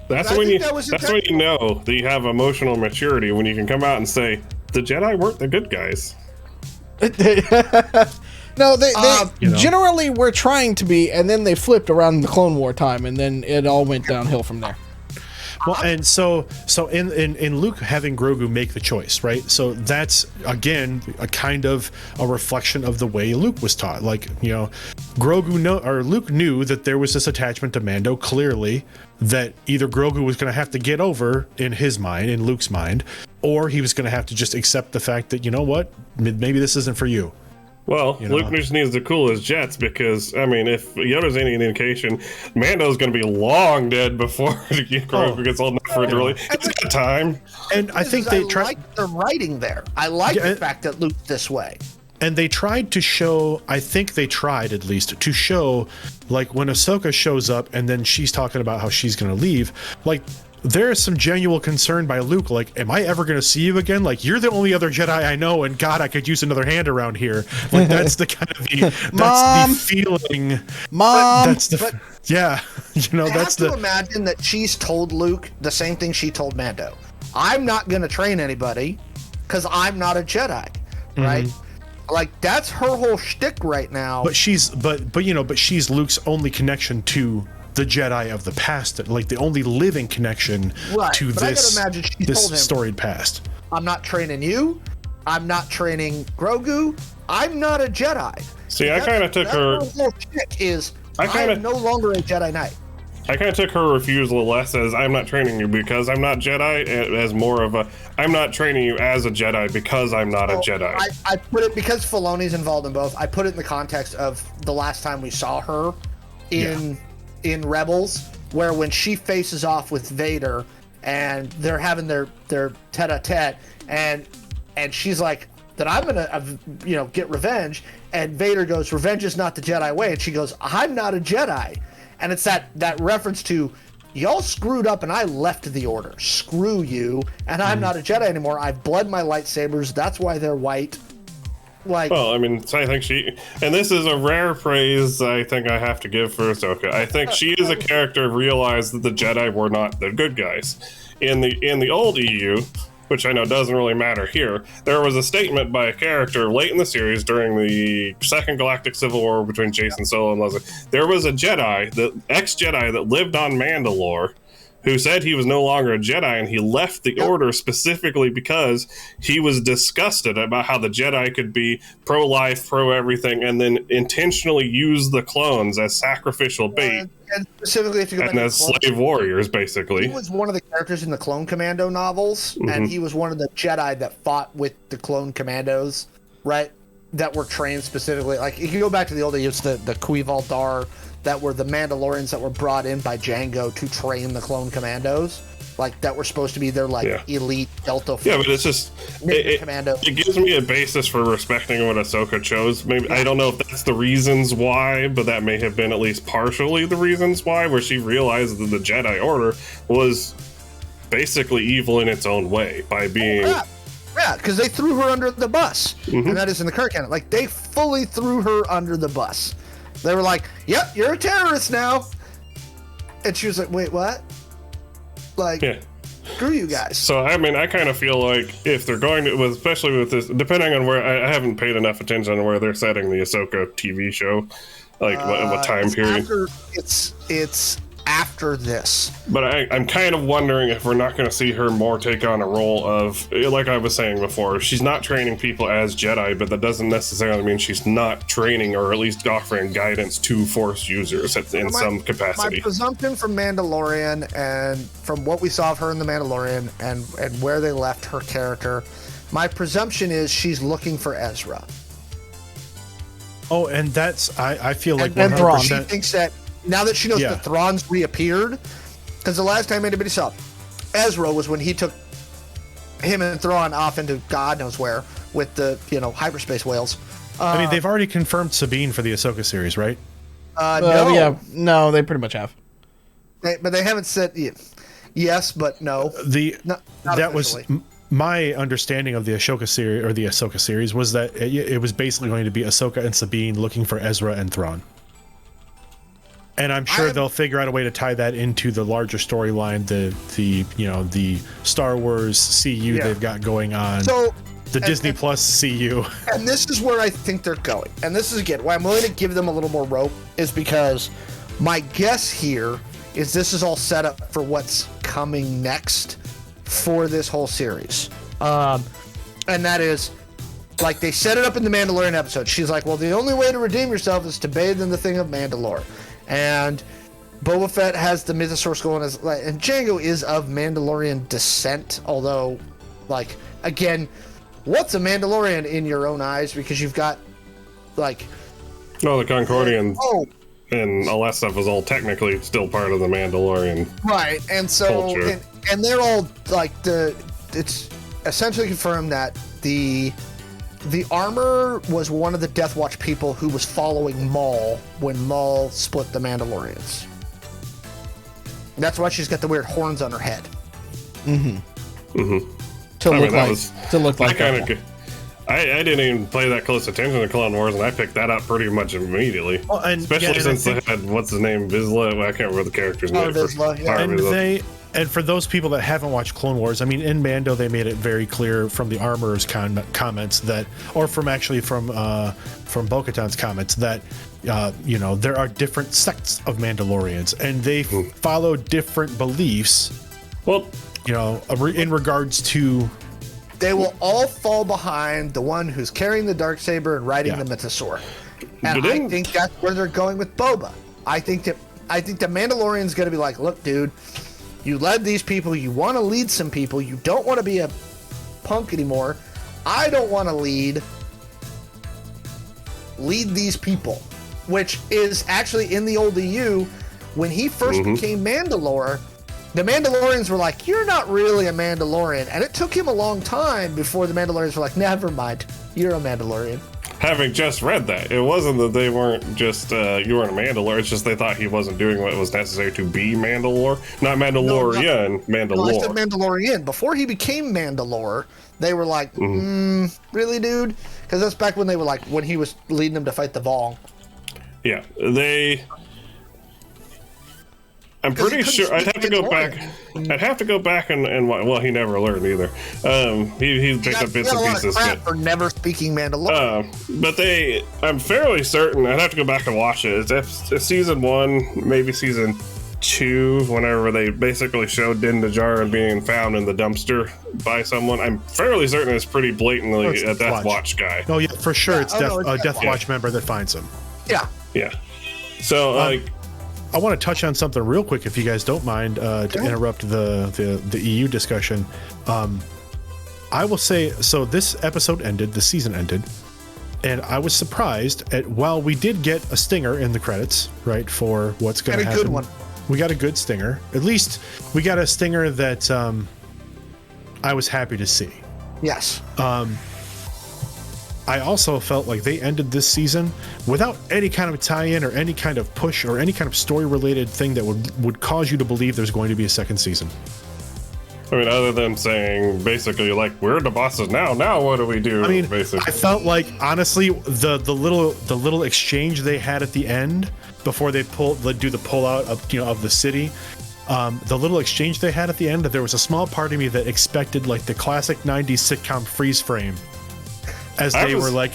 That's when you know that you have emotional maturity, when you can come out and say the Jedi weren't the good guys. No, they generally were trying to be, and then they flipped around the Clone War time, and then it all went downhill from there. Well, and so in Luke having Grogu make the choice, right? So that's, again, a kind of a reflection of the way Luke was taught. Like, Luke knew that there was this attachment to Mando, clearly, that either Grogu was going to have to get over in his mind, in Luke's mind, or he was going to have to just accept the fact that, maybe this isn't for you. Well, Luke just needs to cool his jets, because, if Yoda's any indication, Mando's going to be long dead before Grogu gets old enough for it to really... It's got time. And I think they tried... I like the writing there. I like the fact that Luke's this way. And they tried to show, I think they tried at least, to show, like, when Ahsoka shows up and then she's talking about how she's going to leave, like, there is some genuine concern by Luke. Like, am I ever going to see you again? Like, you're the only other Jedi I know, and God, I could use another hand around here. Like, that's the kind of the feeling. Mom. Yeah, you know, that's the. Imagine that she's told Luke the same thing she told Mando. I'm not going to train anybody because I'm not a Jedi, right? Like, that's her whole shtick right now. But she's Luke's only connection to the Jedi of the past, like the only living connection to this storied past. I'm not training you. I'm not training Grogu. I'm not a Jedi. See, I kind of took her. Whole shtick is I'm no longer a Jedi Knight. I kind of took her refusal less as I'm not training you because I'm not Jedi, as more of a I'm not training you as a Jedi because I'm not a Jedi. I put it because Filoni's involved in both. I put it in the context of the last time we saw her in Rebels, where when she faces off with Vader and they're having their tete-a-tete, and she's like, that I'm gonna get revenge, and Vader goes, revenge is not the Jedi way, and she goes, I'm not a Jedi. And it's that reference to, y'all screwed up and I left the order, screw you, and I'm not a Jedi anymore. I've bled my lightsabers, that's why they're white. Like, well, I mean, I think and this is a rare praise I think I have to give for Ahsoka. I think she is a character who realized that the Jedi were not the good guys. In the old EU, which I know doesn't really matter here, there was a statement by a character late in the series during the Second Galactic Civil War between Jason Solo and Leslie. There was a Jedi, the ex-Jedi that lived on Mandalore, who said he was no longer a Jedi, and he left the Order specifically because he was disgusted about how the Jedi could be pro-life, pro-everything, and then intentionally use the clones as sacrificial bait. And specifically, if you go back as slave warriors, basically. He was one of the characters in the Clone Commando novels, and he was one of the Jedi that fought with the Clone Commandos, right? That were trained specifically. Like, if you go back to the old days, the Kuival Dar, that were the Mandalorians that were brought in by Jango to train the Clone Commandos, like that were supposed to be their elite Delta Force. Yeah, but it's just it gives me a basis for respecting what Ahsoka chose. Maybe I don't know if that's the reasons why, but that may have been at least partially the reasons why, where she realized that the Jedi Order was basically evil in its own way by being. Yeah, because they threw her under the bus, and that is in the current canon. Like, they fully threw her under the bus. They were like, "Yep, you're a terrorist now," and she was like, "Wait, what?" Like, screw you guys. So, I mean, I kind of feel like if they're going to, especially with this, depending on where, I haven't paid enough attention to where they're setting the Ahsoka TV show, like what time period. It's after this. But I'm kind of wondering if we're not going to see her more take on a role of, like I was saying before, she's not training people as Jedi, but that doesn't necessarily mean she's not training or at least offering guidance to Force users in some capacity. My presumption from Mandalorian and from what we saw of her in The Mandalorian and where they left her character, my presumption is she's looking for Ezra. Oh, and that's, I feel like 100%. She thinks that now that she knows the Thrawn's reappeared, because the last time anybody saw Ezra was when he took him and Thrawn off into God knows where with the hyperspace whales. I mean, they've already confirmed Sabine for the Ahsoka series, right? No. No, they pretty much have. But they haven't said yes, but no. Not that officially. was my understanding of the Ahsoka series, or the Ahsoka series, was that it was basically going to be Ahsoka and Sabine looking for Ezra and Thrawn. And I'm sure they'll figure out a way to tie that into the larger storyline, the Star Wars CU they've got going on. So, the Disney Plus CU. And this is where I think they're going. And this is, again, why I'm willing to give them a little more rope, is because my guess here is this is all set up for what's coming next for this whole series. And that is, like, they set it up in the Mandalorian episode. She's like, well, the only way to redeem yourself is to bathe in the thing of Mandalore. And Boba Fett has the mythosaurus going and Jango is of Mandalorian descent, although, like, again, what's a Mandalorian in your own eyes? Because you've got, like... No, the Concordian and all that stuff is all technically still part of the Mandalorian right, and so, culture. And they're all, like, it's essentially confirmed that the armor was one of the Death Watch people who was following Maul when Maul split the Mandalorians. That's why she's got the weird horns on her head. To look like I didn't even pay that close attention to Clone Wars, and I picked that up pretty much immediately. Well, especially since they had what's his name, Vizsla. Well, I can't remember the character's name. Vizsla, yeah. And for those people that haven't watched Clone Wars, I mean, in Mando they made it very clear from the Armorer's comments that, or from Bo-Katan's comments that, there are different sects of Mandalorians, and they follow different beliefs. Well, in regards to. They will all fall behind the one who's carrying the Darksaber and riding the Mythosaur. And I think that's where they're going with Boba. I think the Mandalorian's going to be like, look, dude, you led these people. You want to lead some people. You don't want to be a punk anymore. I don't want to lead these people, which is actually in the old EU. When he first became Mandalore, the Mandalorians were like, you're not really a Mandalorian. And it took him a long time before the Mandalorians were like, never mind, you're a Mandalorian. Having just read that, it wasn't that they weren't just, you weren't a Mandalore, it's just they thought he wasn't doing what was necessary to be Mandalore. Not Mandalorian, Mandalore. No, I said Mandalorian. Before he became Mandalore, they were like, really, dude? Because that's back when they were like, when he was leading them to fight the Vol. Yeah, I'm pretty sure I'd have to go back. I'd have to go back and well, he never learned either. He picked up bits and pieces for never speaking Mandalorian. But I'm fairly certain. I'd have to go back and watch it. It's season 1, maybe season 2. Whenever they basically showed Din Djarin being found in the dumpster by someone, I'm fairly certain it's pretty blatantly a Death Watch guy. Oh yeah, for sure, it's a Death Watch member that finds him. Yeah. Yeah. So I want to touch on something real quick, if you guys don't mind, to interrupt the EU discussion. I will say, so this episode ended, the season ended, and I was surprised at, while we did get a stinger in the credits, right, for what's going to happen. Good one. We got a good stinger. At least we got a stinger that I was happy to see. Yes. I also felt like they ended this season without any kind of tie-in or any kind of push or any kind of story-related thing that would cause you to believe there's going to be a second season. I mean, other than saying basically like, we're the bosses now what do we do? I mean, basically. I felt like, honestly, the little exchange they had at the end before they do the pullout of the city. The little exchange they had at the end, there was a small part of me that expected like the classic 90s sitcom freeze frame. As they were like,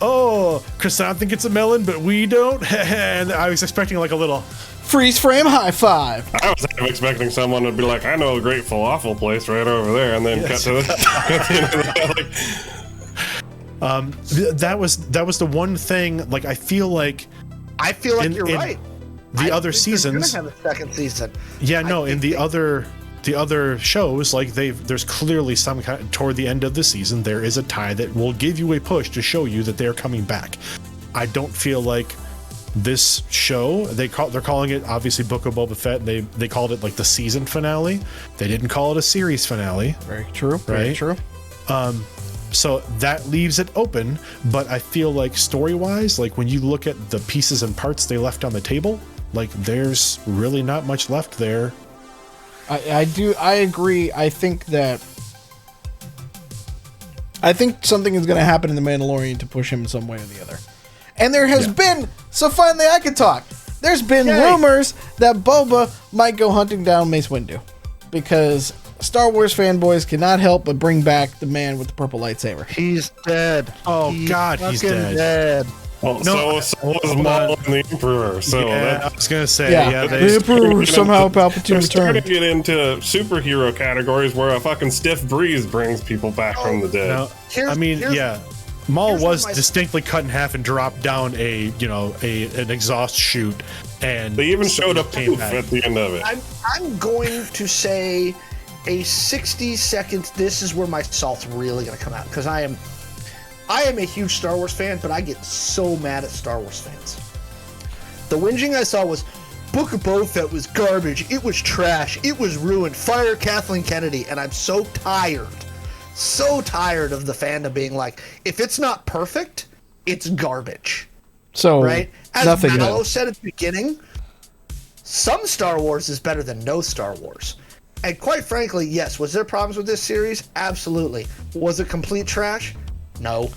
oh, Croissant think it's a melon, but we don't. And I was expecting like a little freeze frame high five. I was expecting someone to be like, I know a great falafel place right over there, and then cut to the that was the one thing. Like I feel like you're right. The other seasons gonna have a second season. Yeah, no, in the other shows, like there's clearly some kind, toward the end of the season, there is a tie that will give you a push to show you that they're coming back. I don't feel like this show, they're calling it obviously Book of Boba Fett. They called it like the season finale. They didn't call it a series finale. Very true. Right? Very true. So that leaves it open, but I feel like story-wise, like when you look at the pieces and parts they left on the table, like there's really not much left there. I agree. I think something is going to happen in The Mandalorian to push him in some way or the other. And there has been, so finally I can talk. There's been rumors that Boba might go hunting down Mace Windu because Star Wars fanboys cannot help but bring back the man with the purple lightsaber. He's dead. He's dead. Well, no, so was Mallo and the Emperor. So I was gonna say, the Emperor somehow Palpatine returned. Starting to get into superhero categories where a fucking stiff breeze brings people back from the dead. Maul was distinctly cut in half and dropped down an exhaust chute, and they even showed a poof at the end of it. I'm going to say a 60 seconds. This is where my salt's really gonna come out because I am a huge Star Wars fan, but I get so mad at Star Wars fans. The whinging I saw was, Book of Boba Fett was garbage. It was trash. It was ruined. Fire Kathleen Kennedy. And I'm so tired of the fandom being like, if it's not perfect, it's garbage. So, right? As Mallo said at the beginning, some Star Wars is better than no Star Wars. And quite frankly, yes. Was there problems with this series? Absolutely. Was it complete trash? No.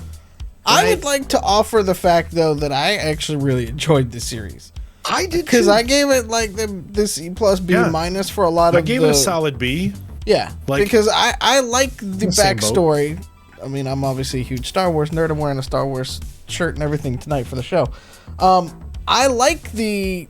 I would like to offer the fact, though, that I actually really enjoyed the series. I did, because I gave it like the C plus B minus for a lot of. I gave it a solid B. Yeah, because I like the backstory. I mean, I'm obviously a huge Star Wars nerd. I'm wearing a Star Wars shirt and everything tonight for the show. I like the.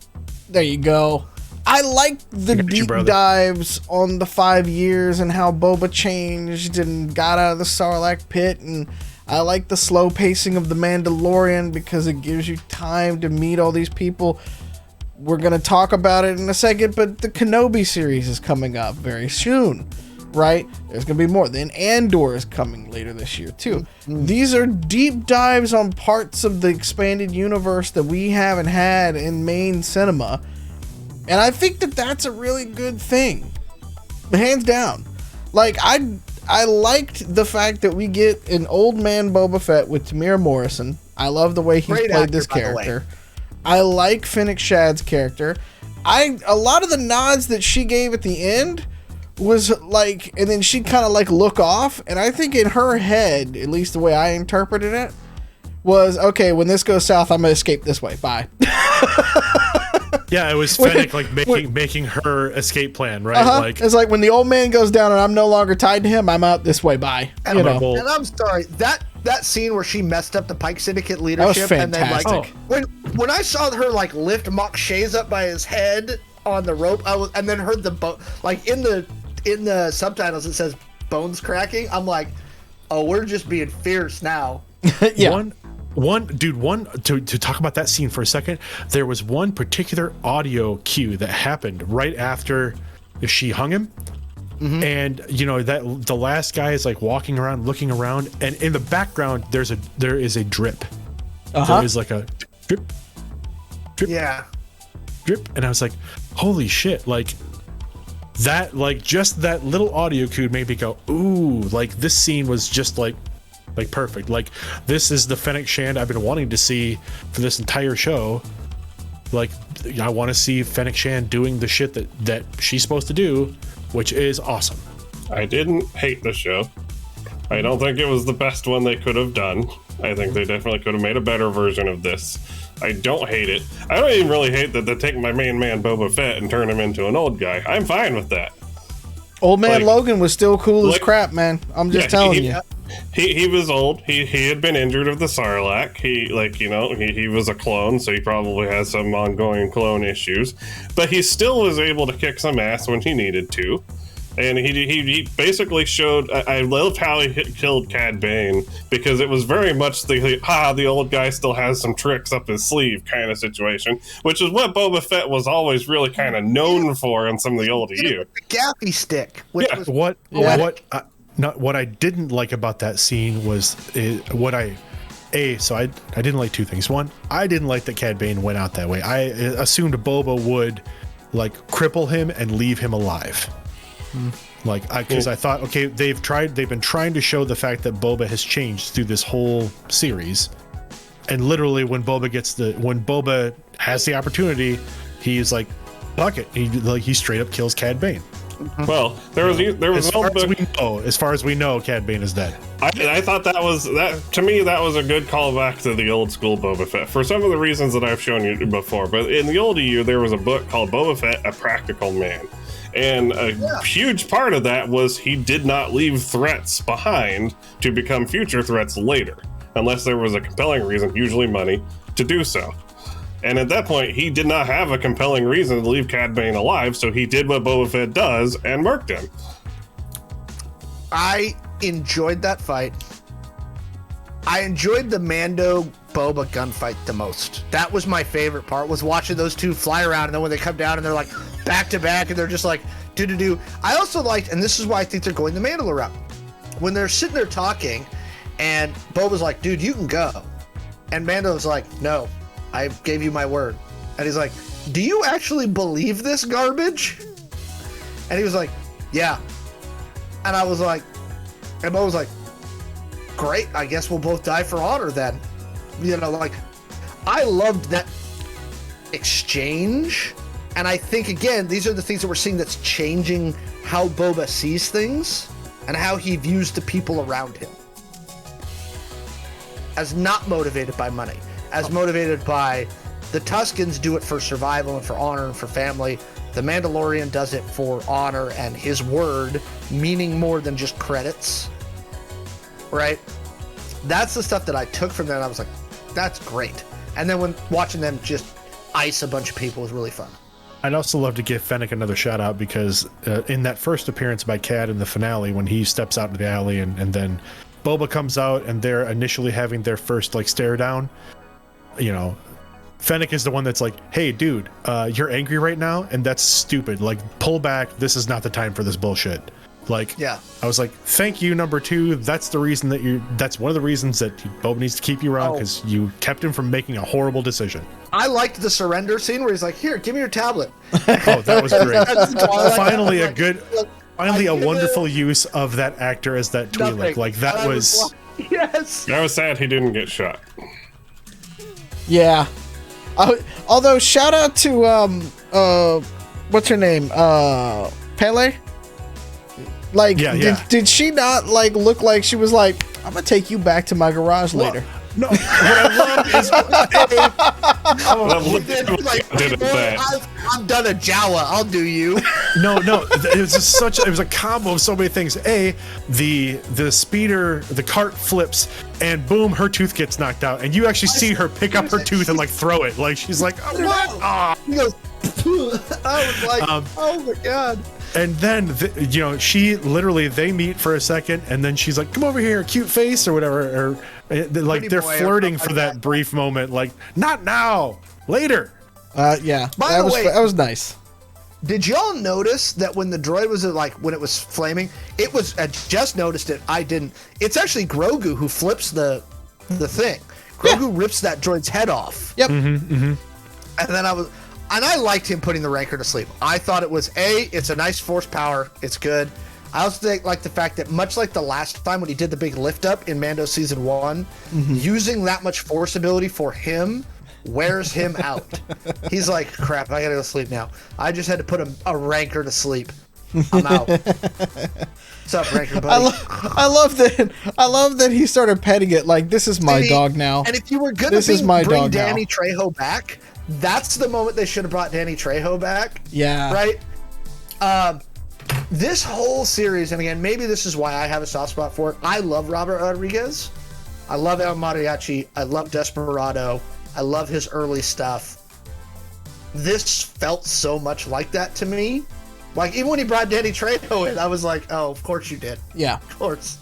There you go. I like the deep dives on the 5 years and how Boba changed and got out of the Sarlacc pit, and I like the slow pacing of the Mandalorian because it gives you time to meet all these people. We're going to talk about it in a second, but the Kenobi series is coming up very soon, right? There's going to be more. Then Andor is coming later this year, too. These are deep dives on parts of the expanded universe that we haven't had in main cinema. And I think that that's a really good thing. Hands down. Like, I liked the fact that we get an old man Boba Fett with Tamir Morrison. I love the way he's played this character. I like Fennec Shad's character. A lot of the nods that she gave at the end was like, and then she'd kind of like look off, and I think in her head, at least the way I interpreted it, was, okay, when this goes south, I'm gonna escape this way. Bye. Yeah, it was Fennec like making her escape plan, right? Like, it's like when the old man goes down and I'm no longer tied to him, I'm out this way. Bye. And, and I'm sorry, that scene where she messed up the Pike Syndicate leadership, that was fantastic. And then like when I saw her like lift Mok Shay's up by his head on the rope, and then heard the like in the subtitles it says bones cracking. I'm like, oh, we're just being fierce now. Yeah. To talk about that scene for a second, there was one particular audio cue that happened right after she hung him. Mm-hmm. And that the last guy is like walking around, looking around, and in the background there is a drip. There is like a drip, drip, and I was like, holy shit! Like that, like just that little audio cue made me go, ooh! Like this scene was just like perfect. Like this is the Fennec Shand I've been wanting to see for this entire show. Like I want to see Fennec Shand doing the shit that she's supposed to do, which is awesome. I didn't hate the show. I don't think it was the best one they could have done. I think they definitely could have made a better version of this. I don't hate it. I don't even really hate that they take my main man Boba Fett and turn him into an old guy. I'm fine with that. Old man Logan was still cool as crap, man. I'm just telling you. He was old. He had been injured of the Sarlacc. He was a clone, so he probably has some ongoing clone issues. But he still was able to kick some ass when he needed to. And he basically showed. I loved how he killed Cad Bane, because it was very much the old guy still has some tricks up his sleeve kind of situation, which is what Boba Fett was always really kind of known for in some of the older years. The gaffy stick. What I didn't like about that scene was I didn't like two things. One, I didn't like that Cad Bane went out that way. I assumed Boba would like cripple him and leave him alive. Because I thought, okay, they've been trying to show the fact that Boba has changed through this whole series, and literally when Boba has the opportunity, he's like, fuck it, he straight up kills Cad Bane. Well, there was as far as we know, Cad Bane is dead. I thought that to me that was a good callback to the old school Boba Fett for some of the reasons that I've shown you before. But in the older year, there was a book called Boba Fett, A Practical Man. And a huge part of that was he did not leave threats behind to become future threats later, unless there was a compelling reason, usually money, to do so. And at that point, he did not have a compelling reason to leave Cad Bane alive, so he did what Boba Fett does and murked him. I enjoyed that fight. I enjoyed the Mando Boba gunfight the most. That was my favorite part, was watching those two fly around, and then when they come down and they're like back to back and they're just like do. I also liked, and this is why I think they're going the Mandalorian route, when they're sitting there talking and Boba's like, dude, you can go, and Mando's like, no, I gave you my word. And he's like, do you actually believe this garbage? And he was like, yeah. And I was like, and Bo was like, great, I guess we'll both die for honor then. I loved that exchange. And I think, again, these are the things that we're seeing that's changing how Boba sees things and how he views the people around him. As not motivated by money, as motivated by the Tuskens do it for survival and for honor and for family. The Mandalorian does it for honor and his word, meaning more than just credits. Right? That's the stuff that I took from that. And I was like, that's great. And then when watching them just ice a bunch of people was really fun. I'd also love to give Fennec another shout out because in that first appearance by Cad in the finale, when he steps out into the alley and then Boba comes out and they're initially having their first like stare down, you know, Fennec is the one that's like, hey dude, you're angry right now and that's stupid. Like, pull back. This is not the time for this bullshit. Like, yeah, I was like, thank you, number two. That's the reason that's one of the reasons that Boba needs to keep you around, because you kept him from making a horrible decision. I liked the surrender scene where he's like, here, give me your tablet. Oh, that was great. Finally a good, finally a wonderful use of that actor as that Twi'lek. Like, that was... Yes. I was sad he didn't get shot. Yeah. Although, shout out to, what's her name? Pele? Like, did she not, like, look like she was like, I'm gonna take you back to my garage later? No, what I love is... I'm done a Jawa, I'll do you. No, it was just it was a combo of so many things. The speeder, the cart flips, and boom, her tooth gets knocked out, and you actually see her pick up her tooth and like throw it, like she's like, oh, what? He goes, I was like, oh my god. And then she literally, they meet for a second, and then she's like, come over here, cute face or whatever, or like they're flirting for that brief moment, like, not now, later. Yeah. By the way, that was nice. Did y'all notice that when the droid was when it was flaming, I just noticed it. I didn't. It's actually Grogu who flips the thing. Grogu rips that droid's head off. Yep. And then I liked him putting the Rancor to sleep. I thought it was it's a nice force power. It's good. I also like the fact that much like the last time when he did the big lift up in Mando season 1, using that much force ability for him wears him out. He's like, crap, I gotta go sleep now. I just had to put a Rancor to sleep. I'm out. What's up, Rancor buddy? I love that he started petting it like, this is my dog now. And if you were gonna bring Danny Trejo back, that's the moment they should have brought Danny Trejo back. Yeah. Right? This whole series, and again, maybe this is why I have a soft spot for it. I love Robert Rodriguez. I love El Mariachi. I love Desperado. I love his early stuff. This felt so much like that to me. Like, even when he brought Danny Trejo in, I was like, oh, of course you did. Yeah. Of course.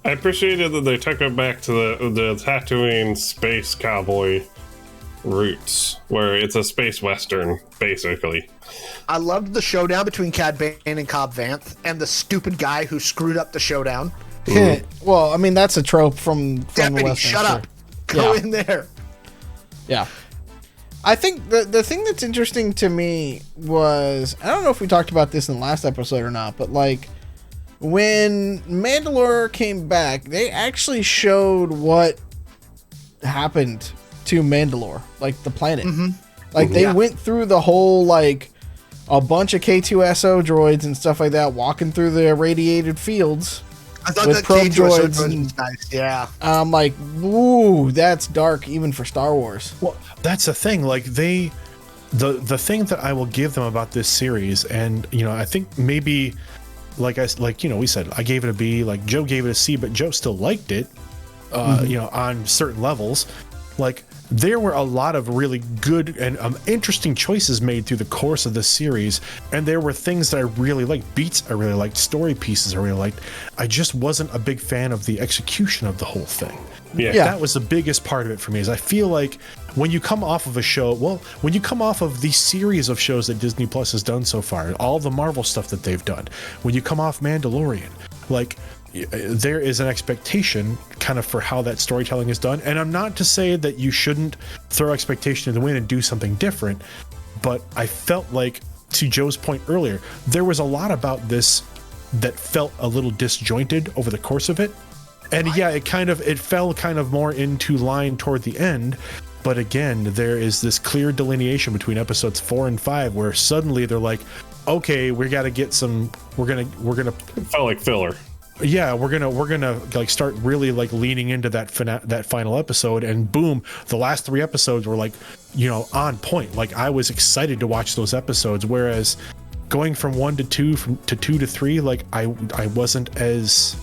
I appreciated that they took him back to the Tatooine space cowboy roots, where it's a space western, basically. I loved the showdown between Cad Bane and Cobb Vanth and the stupid guy who screwed up the showdown. Well, I mean, that's a trope from Deputy, the Western. shut up. Go in there. Yeah. I think the thing that's interesting to me was, I don't know if we talked about this in the last episode or not, but like when Mandalore came back, they actually showed what happened to Mandalore, like the planet. Like they went through the whole, like a bunch of K2SO droids and stuff like that, walking through the irradiated fields. I thought that probe droids was nice. Yeah. I'm like, ooh, that's dark even for Star Wars. Well, that's the thing. Like the thing that I will give them about this series, and I think maybe we said, I gave it a B, like Joe gave it a C, but Joe still liked it. On certain levels, like there were a lot of really good and interesting choices made through the course of the series, and there were things that I really liked, beats I really liked, story pieces I really liked. I just wasn't a big fan of the execution of the whole thing. Yeah, that was the biggest part of it for me. Is I feel like when you come off of a show, when you come off of the series of shows that Disney Plus has done so far, all the Marvel stuff that they've done, when you come off Mandalorian, like, there is an expectation kind of for how that storytelling is done. And I'm not to say that you shouldn't throw expectation in the wind and do something different, but I felt like, to Joe's point earlier, there was a lot about this that felt a little disjointed over the course of it. And yeah, it fell kind of more into line toward the end. But again, there is this clear delineation between episodes 4 and 5 where suddenly they're like, okay, we got to get some. We're gonna. It felt like filler. Yeah, we're gonna like start really like leaning into that final episode, and boom, the last 3 episodes were like, on point. Like I was excited to watch those episodes, whereas going from 1 to 2, from to 2 to 3, like I wasn't as.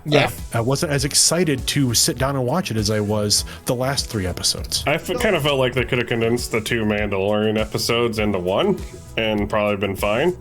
Yeah, I wasn't as excited to sit down and watch it as I was the last 3 episodes. Kind of felt like they could have condensed the 2 Mandalorian episodes into 1 and probably been fine.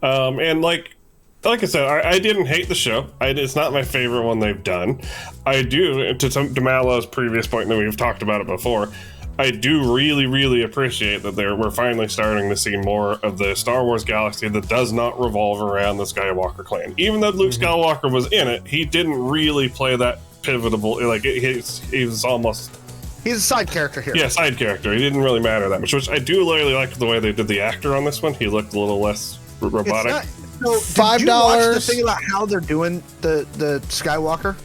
And like I said, I didn't hate the show. It's not my favorite one they've done. I do, to Mallo's previous point that we've talked about it before, I do really, really appreciate that we're finally starting to see more of the Star Wars galaxy that does not revolve around the Skywalker clan. Even though Luke Skywalker was in it, he didn't really play that pivotal. Like he was almost. He's a side character here. Yeah, side character. He didn't really matter that much, which I do really like the way they did the actor on this one. He looked a little less robotic. So $5. Did you watch the thing about how they're doing the Skywalker?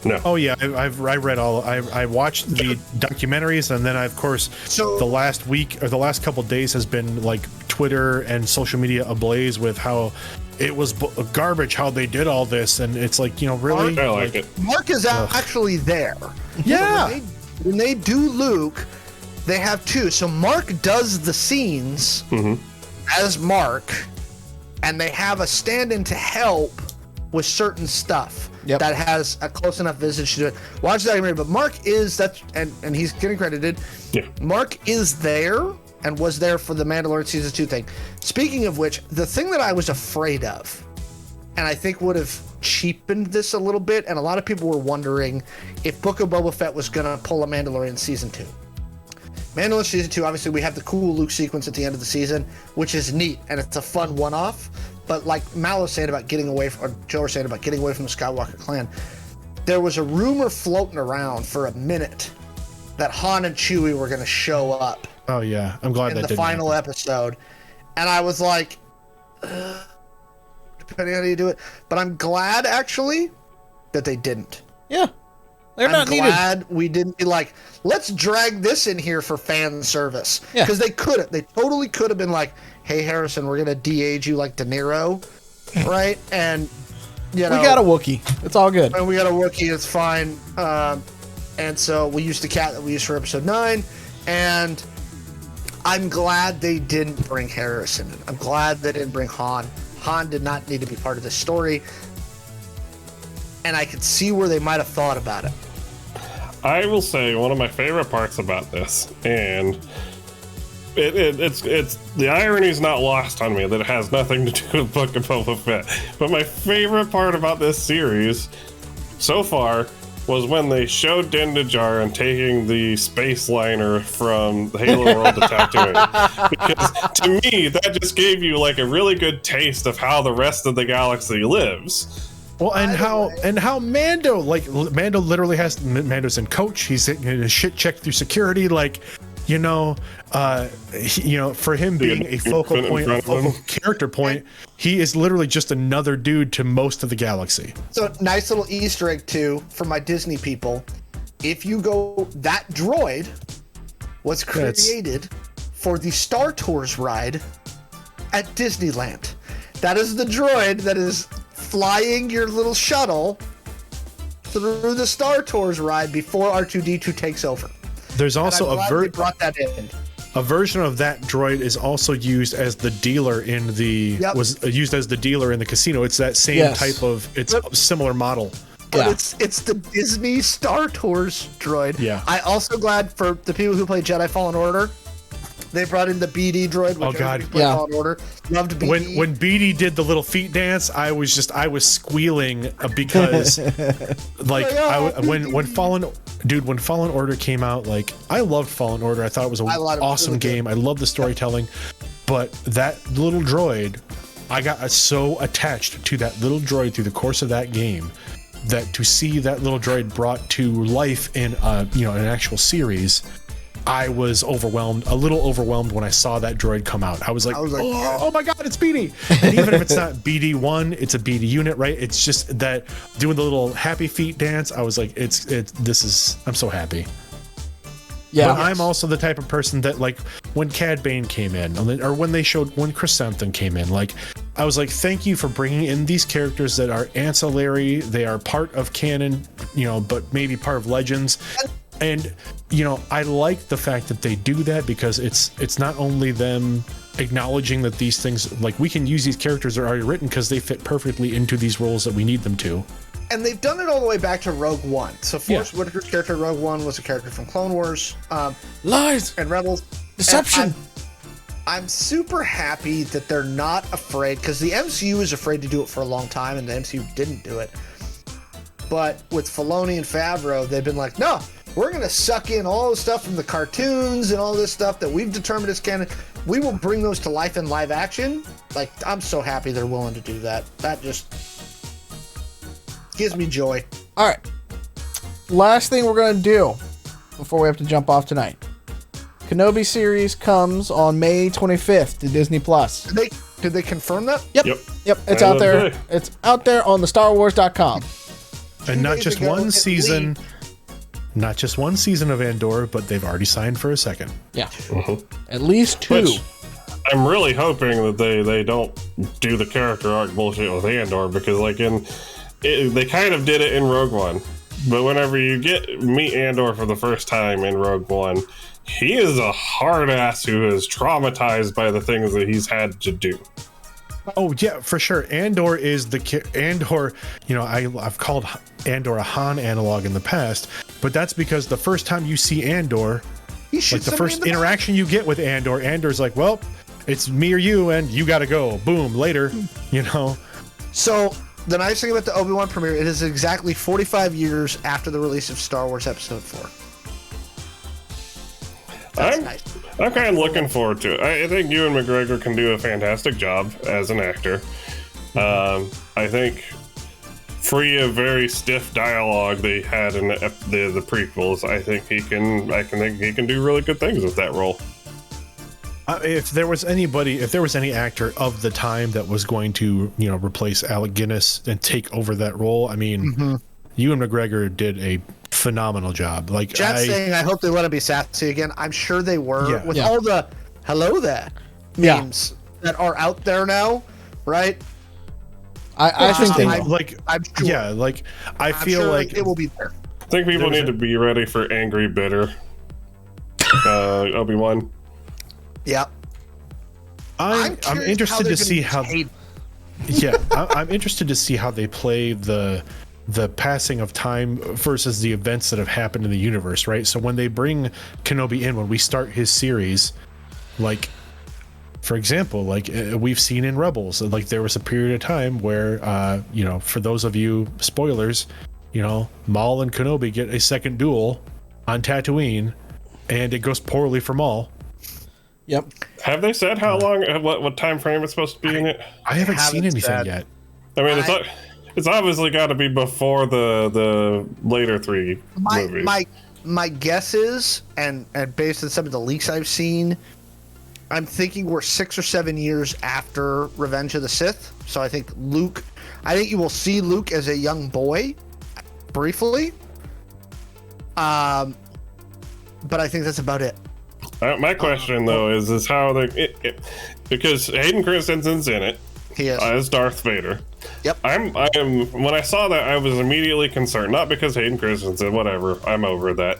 No. Oh yeah, I read all. I watched the documentaries, and then of course, the last week or the last couple of days has been like Twitter and social media ablaze with how it was garbage how they did all this, and it's like really. I like it. Mark is actually there. Yeah. So when they do Luke, they have 2. So Mark does the scenes as Mark, and they have a stand-in to help with certain stuff. Yep. That has a close enough visage to do it. Watch that documentary, but Mark is and he's getting credited. Yeah. Mark is there and was there for the Mandalorian season 2 thing. Speaking of which, the thing that I was afraid of, and I think would have cheapened this a little bit, and a lot of people were wondering if Book of Boba Fett was gonna pull a Mandalorian season 2. Mandalorian season 2, obviously we have the cool Luke sequence at the end of the season, which is neat and it's a fun one-off. But like Mallo saying about getting away from, or Joe was saying about getting away from the Skywalker clan, there was a rumor floating around for a minute that Han and Chewie were going to show up. Oh yeah, I'm glad that in the final episode, and I was like, depending on how you do it. But I'm glad actually that they didn't. Yeah, they're not needed. I'm glad we didn't be like, let's drag this in here for fan service, because they could have. They totally could have been like, hey Harrison, we're gonna de-age you like De Niro, right? And we got a Wookiee. It's all good. And we got a Wookiee. It's fine. And so we used the cat that we used for episode 9, and I'm glad they didn't bring Harrison in. I'm glad they didn't bring Han. Han did not need to be part of this story, and I could see where they might have thought about it. I will say one of my favorite parts about this, and it's the irony is not lost on me that it has nothing to do with Book of Boba Fett. But my favorite part about this series so far was when they showed Din Djarin taking the space liner from the Halo world to Tatooine. Because to me, that just gave you like a really good taste of how the rest of the galaxy lives. Well, and how Mando literally has Mando's in coach. He's getting his shit checked through security, like. For him being a focal point, a focal character point, he is literally just another dude to most of the galaxy. So nice little Easter egg too for my Disney people. If you go, that droid was created for the Star Tours ride at Disneyland. That is the droid that is flying your little shuttle through the Star Tours ride before R2-D2 takes over. There's also brought that in. A version of that droid is also used as the dealer in the used as the dealer in the casino. It's that same type of a similar model. But it's the Disney Star Tours droid. Yeah. I also glad for the people who play Jedi Fallen Order. They brought in the BD droid. Oh God! Fallen Order. Loved BD. When BD did the little feet dance, I was squealing because when Fallen Order came out, like I loved Fallen Order. I thought it was an awesome game. I loved the storytelling, but that little droid, I got so attached to that little droid through the course of that game that to see that little droid brought to life in an actual series. I was a little overwhelmed when I saw that droid come out. I was like, oh my God, it's BD. And even if it's not BD1, it's a BD unit, right? It's just that doing the little happy feet dance. I was like, I'm so happy. Yeah. But I'm also the type of person that, like, when Cad Bane came in, or when Chrysanthemum came in, like, I was like, thank you for bringing in these characters that are ancillary. They are part of canon, but maybe part of Legends. And, I like the fact that they do that, because it's not only them acknowledging that these things, like, we can use these characters that are already written because they fit perfectly into these roles that we need them to. And they've done it all the way back to Rogue One. So Forrest Whitaker's character in Rogue One was a character from Clone Wars. Lies! And Rebels. Deception! And I'm super happy that they're not afraid, because the MCU is afraid to do it for a long time, and the MCU didn't do it. But with Filoni and Favreau, they've been like, no, we're going to suck in all the stuff from the cartoons and all this stuff that we've determined is canon. We will bring those to life in live action. Like, I'm so happy they're willing to do that. That just gives me joy. All right. Last thing we're going to do before we have to jump off tonight. Kenobi series comes on May 25th to Disney Plus. Did they confirm that? Yep. It's out there. It's out there on the StarWars.com. And not just one season. Not just one season of Andor, but they've already signed for a second. Yeah. At least 2. Which I'm really hoping that they don't do the character arc bullshit with Andor, because they kind of did it in Rogue One. But whenever you meet Andor for the first time in Rogue One, he is a hard ass who is traumatized by the things that he's had to do. Oh yeah, for sure. Andor is Andor. I've called Andor a Han analog in the past, but that's because the first time you see Andor, like the first interaction you get with Andor's like, well, it's me or you, and you got to go. Boom, later. So the nice thing about the Obi-Wan premiere, it is exactly 45 years after the release of Star Wars Episode 4. I'm kind of looking forward to it. I think Ewan McGregor can do a fantastic job as an actor. I think, free of very stiff dialogue they had in the prequels, I think he can do really good things with that role. If there was any actor of the time that was going to, replace Alec Guinness and take over that role, I mean, Ewan McGregor did a phenomenal job. Like, Chat's saying, I hope they let him be sassy again. I'm sure they were, with all the "hello there" memes that are out there now, right? I think I'm sure. I feel like it will be there. I think people need to be ready for angry, bitter Obi-Wan. Yeah. I'm interested to see how. I'm interested to see how they play the passing of time versus the events that have happened in the universe, right? So when they bring Kenobi in, when we start his series, like, for example, like we've seen in Rebels, like there was a period of time where, for those of you, spoilers, Maul and Kenobi get a second duel on Tatooine, and it goes poorly for Maul. Yep. Have they said how long, what time frame it's supposed to be in it? I haven't seen anything yet. I mean, it's obviously got to be before the later 3 movies. My guess is, and based on some of the leaks I've seen, I'm thinking we're 6 or 7 years after Revenge of the Sith. So I think you will see Luke as a young boy, briefly. But I think that's about it. My question though is how they because Hayden Christensen's in it. He is as Darth Vader. Yep. I'm when I saw that, I was immediately concerned. Not because Hayden Christensen, whatever, I'm over that.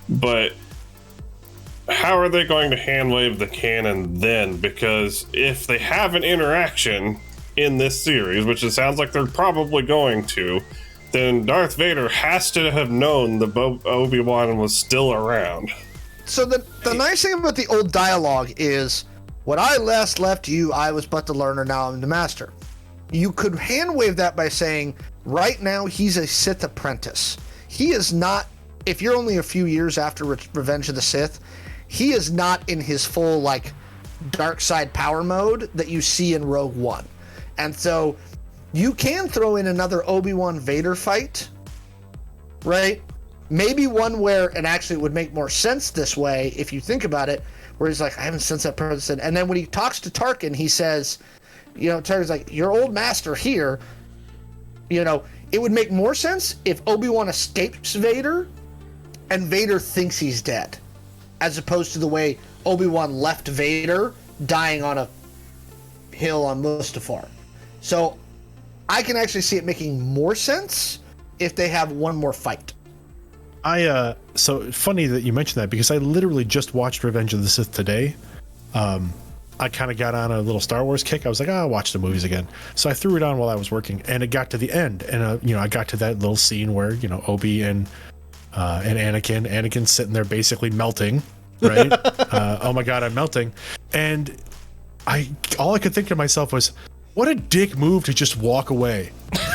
But how are they going to handwave the canon then? Because if they have an interaction in this series, which it sounds like they're probably going to, then Darth Vader has to have known that Obi-Wan was still around. So the nice thing about the old dialogue is, when I last left you, I was but the learner, now I'm the master. You could handwave that by saying, right now he's a Sith apprentice. He is not, if you're only a few years after Revenge of the Sith, he is not in his full, like, dark side power mode that you see in Rogue One. And so you can throw in another Obi-Wan Vader fight, right? Maybe one where, and actually it would make more sense this way if you think about it, where he's like, I haven't sensed that person. And then when he talks to Tarkin, he says, Tarkin's like, your old master here, it would make more sense if Obi-Wan escapes Vader and Vader thinks he's dead. as opposed to the way Obi-Wan left Vader dying on a hill on Mustafar. So I can actually see it making more sense if they have one more fight. So funny that you mentioned that, because I literally just watched Revenge of the Sith today. I kind of got on a little Star Wars kick. I was like, I'll watch the movies again. So I threw it on while I was working, and it got to the end, and I got to that little scene where Obi and Anakin's sitting there basically melting, right? Oh my God, I'm melting, and all I could think to myself was, what a dick move to just walk away.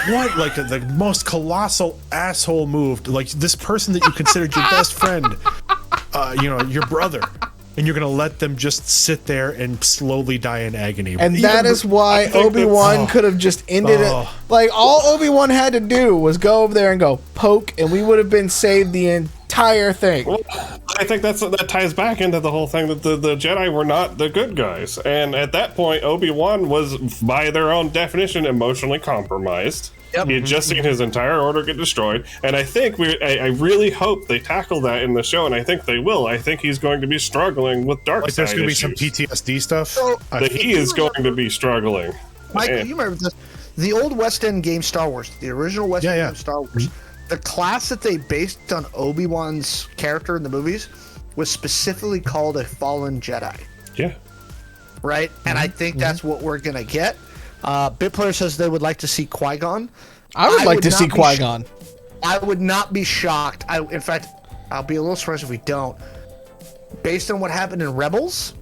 What, like the most colossal asshole move. Like this person that you considered your best friend, your brother, and you're going to let them just sit there and slowly die in agony. And that is why Obi-Wan could have just ended it. Like, all Obi-Wan had to do was go over there and go poke, and we would have been saved the entire thing. Well, I think that ties back into the whole thing that the Jedi were not the good guys. And at that point, Obi-Wan was, by their own definition, emotionally compromised. Yep. He had just seen his entire order get destroyed, and I think I really hope they tackle that in the show, and I think they will. I think he's going to be struggling with dark side there's going to be issues. some PTSD stuff. That he is going to be struggling. Mike, you remember this? The old West End game Star Wars, the original West End game Star Wars, the class that they based on Obi-Wan's character in the movies was specifically called a Fallen Jedi. Yeah. Right? And I think that's what we're going to get. BitPlayer says they would like to see Qui-Gon. I would like to see Qui-Gon. I would not be shocked. In fact, I'll be a little surprised if we don't. Based on what happened in Rebels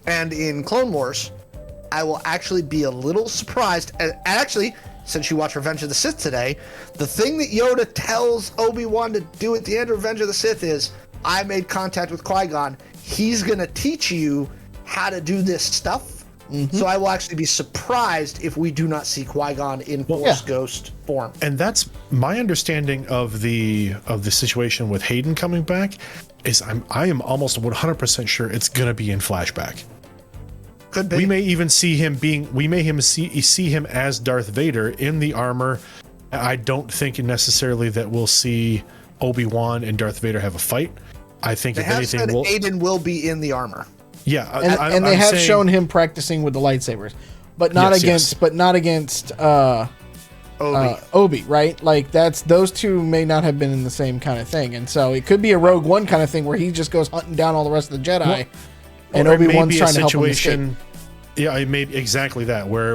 and in Clone Wars, I will actually be a little surprised. And actually, since you watch Revenge of the Sith today, the thing that Yoda tells Obi-Wan to do at the end of Revenge of the Sith is, I made contact with Qui-Gon. He's going to teach you how to do this stuff. So I will actually be surprised if we do not see Qui-Gon in Force Ghost form. And that's my understanding of the situation with Hayden coming back. I am almost 100% sure it's going to be in flashback. Could be. We may even see him see him as Darth Vader in the armor. I don't think necessarily that we'll see Obi-Wan and Darth Vader have a fight. I think if anything, Hayden will be in the armor. Yeah, and they have shown him practicing with the lightsabers, but not against Obi, right? Like those two may not have been in the same kind of thing, and so it could be a Rogue One kind of thing where he just goes hunting down all the rest of the Jedi, and Obi-Wan's trying to help him escape. Yeah, it may be exactly that, where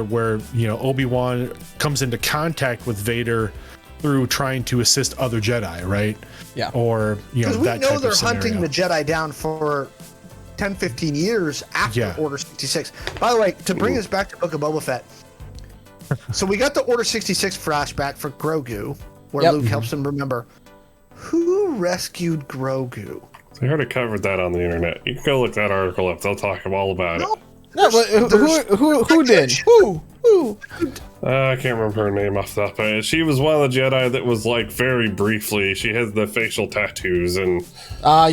Obi-Wan comes into contact with Vader through trying to assist other Jedi, right? Yeah, or because we know they're hunting the Jedi down for 10-15 years after Order 66. By the way, to bring us back to Book of Boba Fett, so we got the Order 66 flashback for Grogu, where Luke helps him remember who rescued Grogu. I already covered that on the internet. You can go look that article up. They'll talk all about it. No, but who did? Who? I can't remember her name off the top of it. She was one of the Jedi that was like very briefly. She has the facial tattoos and.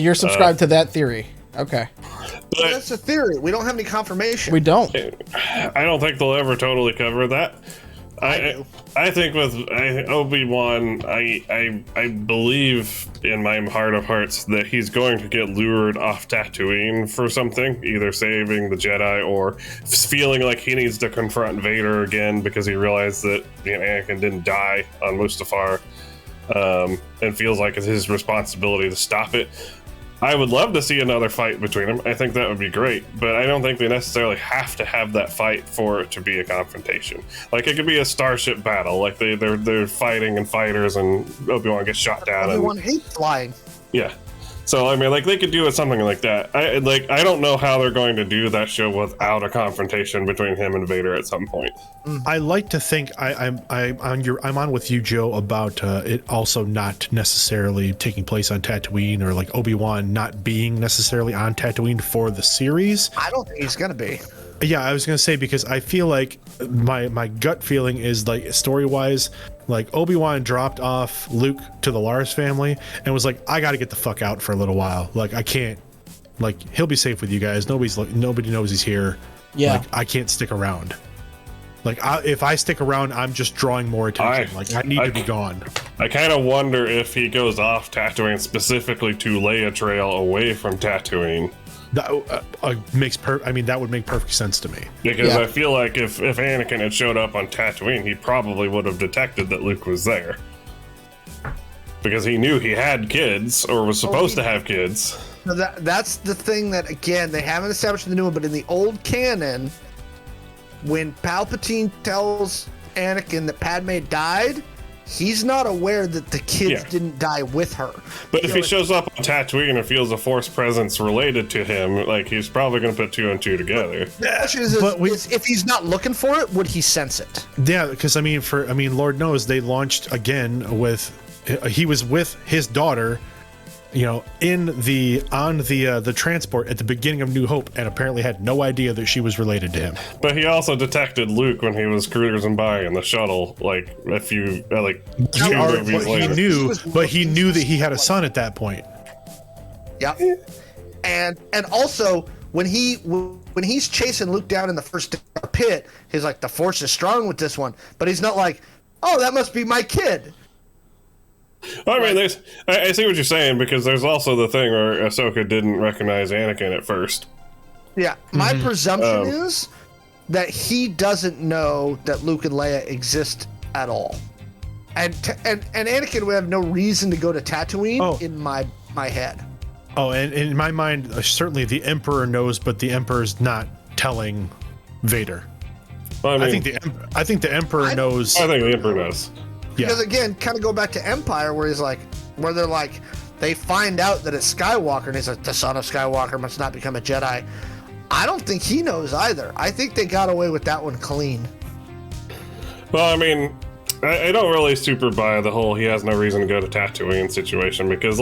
You're subscribed to that theory. Okay. But that's a theory. We don't have any confirmation. We don't. I don't think they'll ever totally cover that. I think with Obi-Wan, I believe in my heart of hearts that he's going to get lured off Tatooine for something, either saving the Jedi or feeling like he needs to confront Vader again because he realized that Anakin didn't die on Mustafar, and feels like it's his responsibility to stop it. I would love to see another fight between them. I think that would be great, but I don't think they necessarily have to have that fight for it to be a confrontation. Like, it could be a starship battle, like they're fighting and fighters, and Obi-Wan gets shot down. Obi-Wan hates flying. Yeah. So I mean, like, they could do something like that. I don't know how they're going to do that show without a confrontation between him and Vader at some point. I like to think I'm on with you, Joe, about it also not necessarily taking place on Tatooine, or like Obi-Wan not being necessarily on Tatooine for the series. I don't think he's gonna be. Yeah, I was gonna say, because I feel like my gut feeling is, like, story-wise, like, Obi-Wan dropped off Luke to the Lars family and was like, I gotta get the fuck out for a little while. Like, I can't, like, he'll be safe with you guys. Nobody knows he's here. Yeah. Like, I can't stick around. Like, if I stick around, I'm just drawing more attention. I need to be gone. I kind of wonder if he goes off Tatooine specifically to lay a trail away from Tatooine. That that would make perfect sense to me. Because I feel like if Anakin had showed up on Tatooine, he probably would have detected that Luke was there. Because he knew he had kids, or was supposed to have kids. That's the thing that, again, they haven't established in the new one, but in the old canon, when Palpatine tells Anakin that Padme died, he's not aware that the kids didn't die with her. But if he shows up on Tatooine and feels a Force presence related to him, like, he's probably going to put 2 and 2 together. The question is, if he's not looking for it, would he sense it? Yeah, because Lord knows they launched again with, he was with his daughter, on the transport at the beginning of New Hope, and apparently had no idea that she was related to him. But he also detected Luke when he was cruising by in the shuttle, like a few, two movies later. He knew that he had a son at that point. Yep. And also when he's chasing Luke down in the first pit, he's like, the Force is strong with this one, but he's not like, oh, that must be my kid. I mean, I see what you're saying, because there's also the thing where Ahsoka didn't recognize Anakin at first. Yeah, my presumption is that he doesn't know that Luke and Leia exist at all, and Anakin would have no reason to go to Tatooine in my head. Oh, and in my mind, certainly the Emperor knows, but the Emperor's not telling Vader. Well, I think the Emperor knows. I think the Emperor knows. Yeah. Because again, kind of go back to Empire, where they're like, they find out that it's Skywalker, and he's like, the son of Skywalker must not become a Jedi. I don't think he knows either. I think they got away with that one clean. Well, I mean, I don't really super buy the whole he has no reason to go to Tatooine situation, because,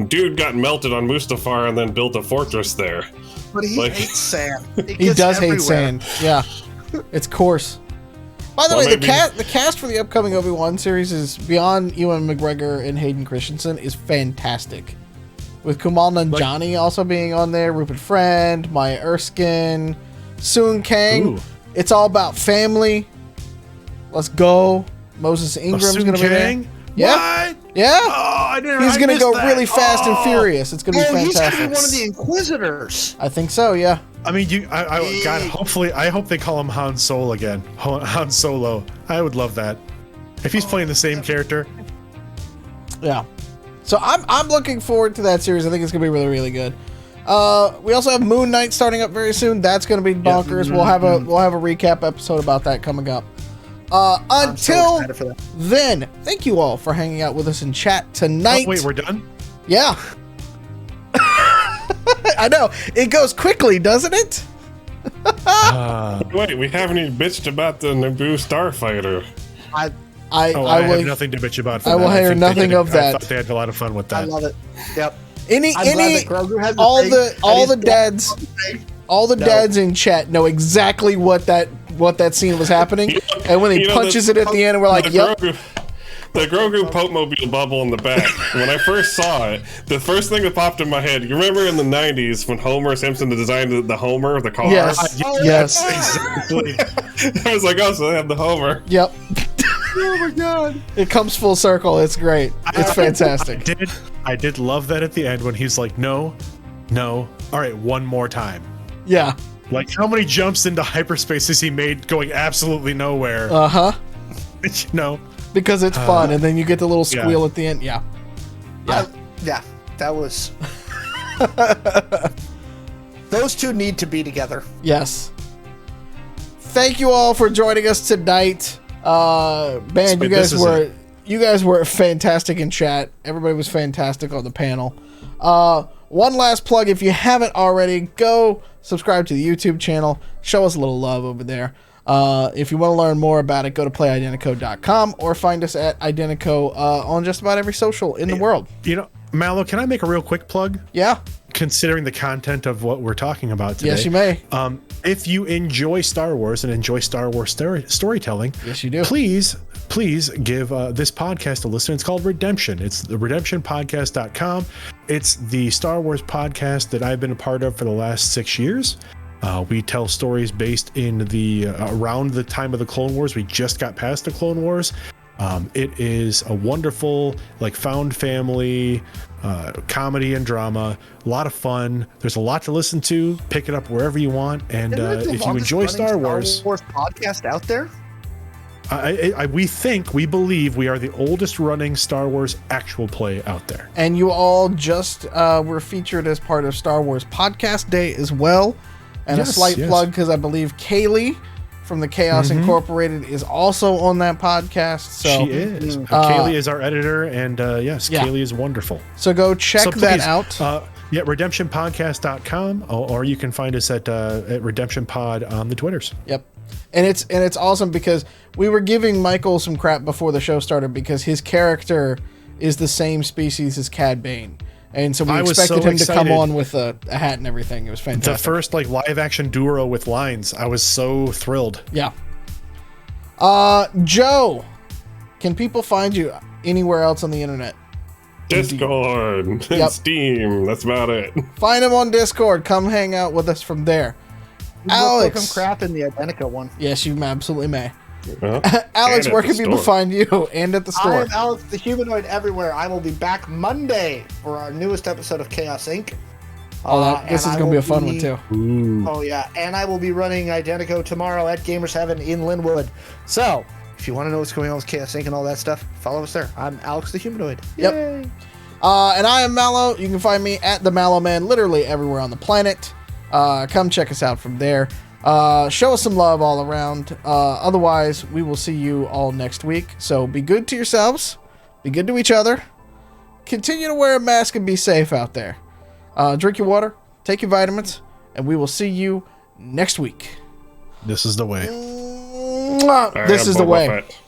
dude got melted on Mustafar and then built a fortress there. But he hates sand. He does hate sand. Yeah. It's coarse. By the way, the cast for the upcoming Obi-Wan series is beyond Ewan McGregor and Hayden Christensen is fantastic. With Kumail Nanjiani also being on there, Rupert Friend, Maya Erskine, Soon Kang. Ooh. It's all about family. Let's go. Moses Ingram's going to be there. Yeah. What? Yeah. Oh, I didn't. He's going to go really fast and furious. It's going to be fantastic. He's going to be one of the Inquisitors. I think so, yeah. I mean, I hope they call him Han Solo again. Han Solo. I would love that. If he's playing the same character. Yeah. So I'm looking forward to that series. I think it's going to be really, really good. We also have Moon Knight starting up very soon. That's going to be bonkers. We'll have a recap episode about that coming up. Until then, thank you all for hanging out with us in chat tonight. Oh, wait, we're done? Yeah. I know. It goes quickly, doesn't it? Wait, we haven't even bitched about the Naboo Starfighter. I have nothing to bitch about. I will hear nothing of that. I thought they had a lot of fun with that. I love it. Yep. All the dads in chat know exactly what that scene was happening, and when he punches it at the end, we're like, "Yep." The Grogu Pope-mobile bubble in the back. When I first saw it, the first thing that popped in my head, you remember in the 90s when Homer Simpson designed the Homer, the car? Yes. Yes. Exactly. I was like, oh, so they have the Homer. Yep. Oh my God. It comes full circle. It's great. It's fantastic. I did love that at the end when he's like, no. All right, one more time. Yeah. Like, how many jumps into hyperspace has he made going absolutely nowhere? Uh-huh. Because it's fun, and then you get the little squeal at the end. Yeah. That was. Those two need to be together. Yes. Thank you all for joining us tonight. Man, you guys were fantastic in chat. Everybody was fantastic on the panel. One last plug: if you haven't already, go subscribe to the YouTube channel. Show us a little love over there. If you want to learn more about it, go to playidenteco.com or find us at Identico on just about every social in the world. Mallo, can I make a real quick plug? Yeah. Considering the content of what we're talking about today. Yes, you may. If you enjoy Star Wars and enjoy Star Wars storytelling, yes, you do. Please give this podcast a listen. It's called Redemption. It's the redemptionpodcast.com. It's the Star Wars podcast that I've been a part of for the last 6 years. We tell stories based in around the time of the Clone Wars. We just got past the Clone Wars, It is a wonderful, like, found family comedy and drama. A lot of fun. There's a lot to listen to. Pick it up wherever you want. And if you enjoy Star Wars podcast out there, we believe we are the oldest running Star Wars actual play out there. And you all just were featured as part of Star Wars Podcast Day as well. And a slight plug, because I believe Kaylee from the Chaos Incorporated is also on that podcast. So she is. Kaylee is our editor, and Kaylee is wonderful. So go check that out. redemptionpodcast.com, or you can find us at Redemption Pod on the Twitters. Yep. And it's awesome because we were giving Michael some crap before the show started because his character is the same species as Cad Bane. And so we expected him to come on with a hat and everything. It was fantastic. The first live action duo with lines. I was so thrilled. Yeah. Joe, can people find you anywhere else on the internet? Discord, Steam. That's about it. Find him on Discord. Come hang out with us from there. Alex, some crap in the Identico one. Yes, you absolutely may. Alex, where can people find you and at the store? I am Alex the Humanoid everywhere. I will be back Monday for our newest episode of Chaos Inc. This is going to be a fun one too. Ooh. Oh yeah, and I will be running Identico tomorrow at Gamers Heaven in Linwood. So if you want to know what's going on with Chaos Inc. and all that stuff, follow us there. I'm Alex the Humanoid. Yep. Yay. And I am Mallo. You can find me at the Mallo Man literally everywhere on the planet. Come check us out from there. Show us some love all around. Otherwise, we will see you all next week. So be good to yourselves. Be good to each other. Continue to wear a mask and be safe out there. Drink your water. Take your vitamins. And we will see you next week. This is the way. This is the way. Fett.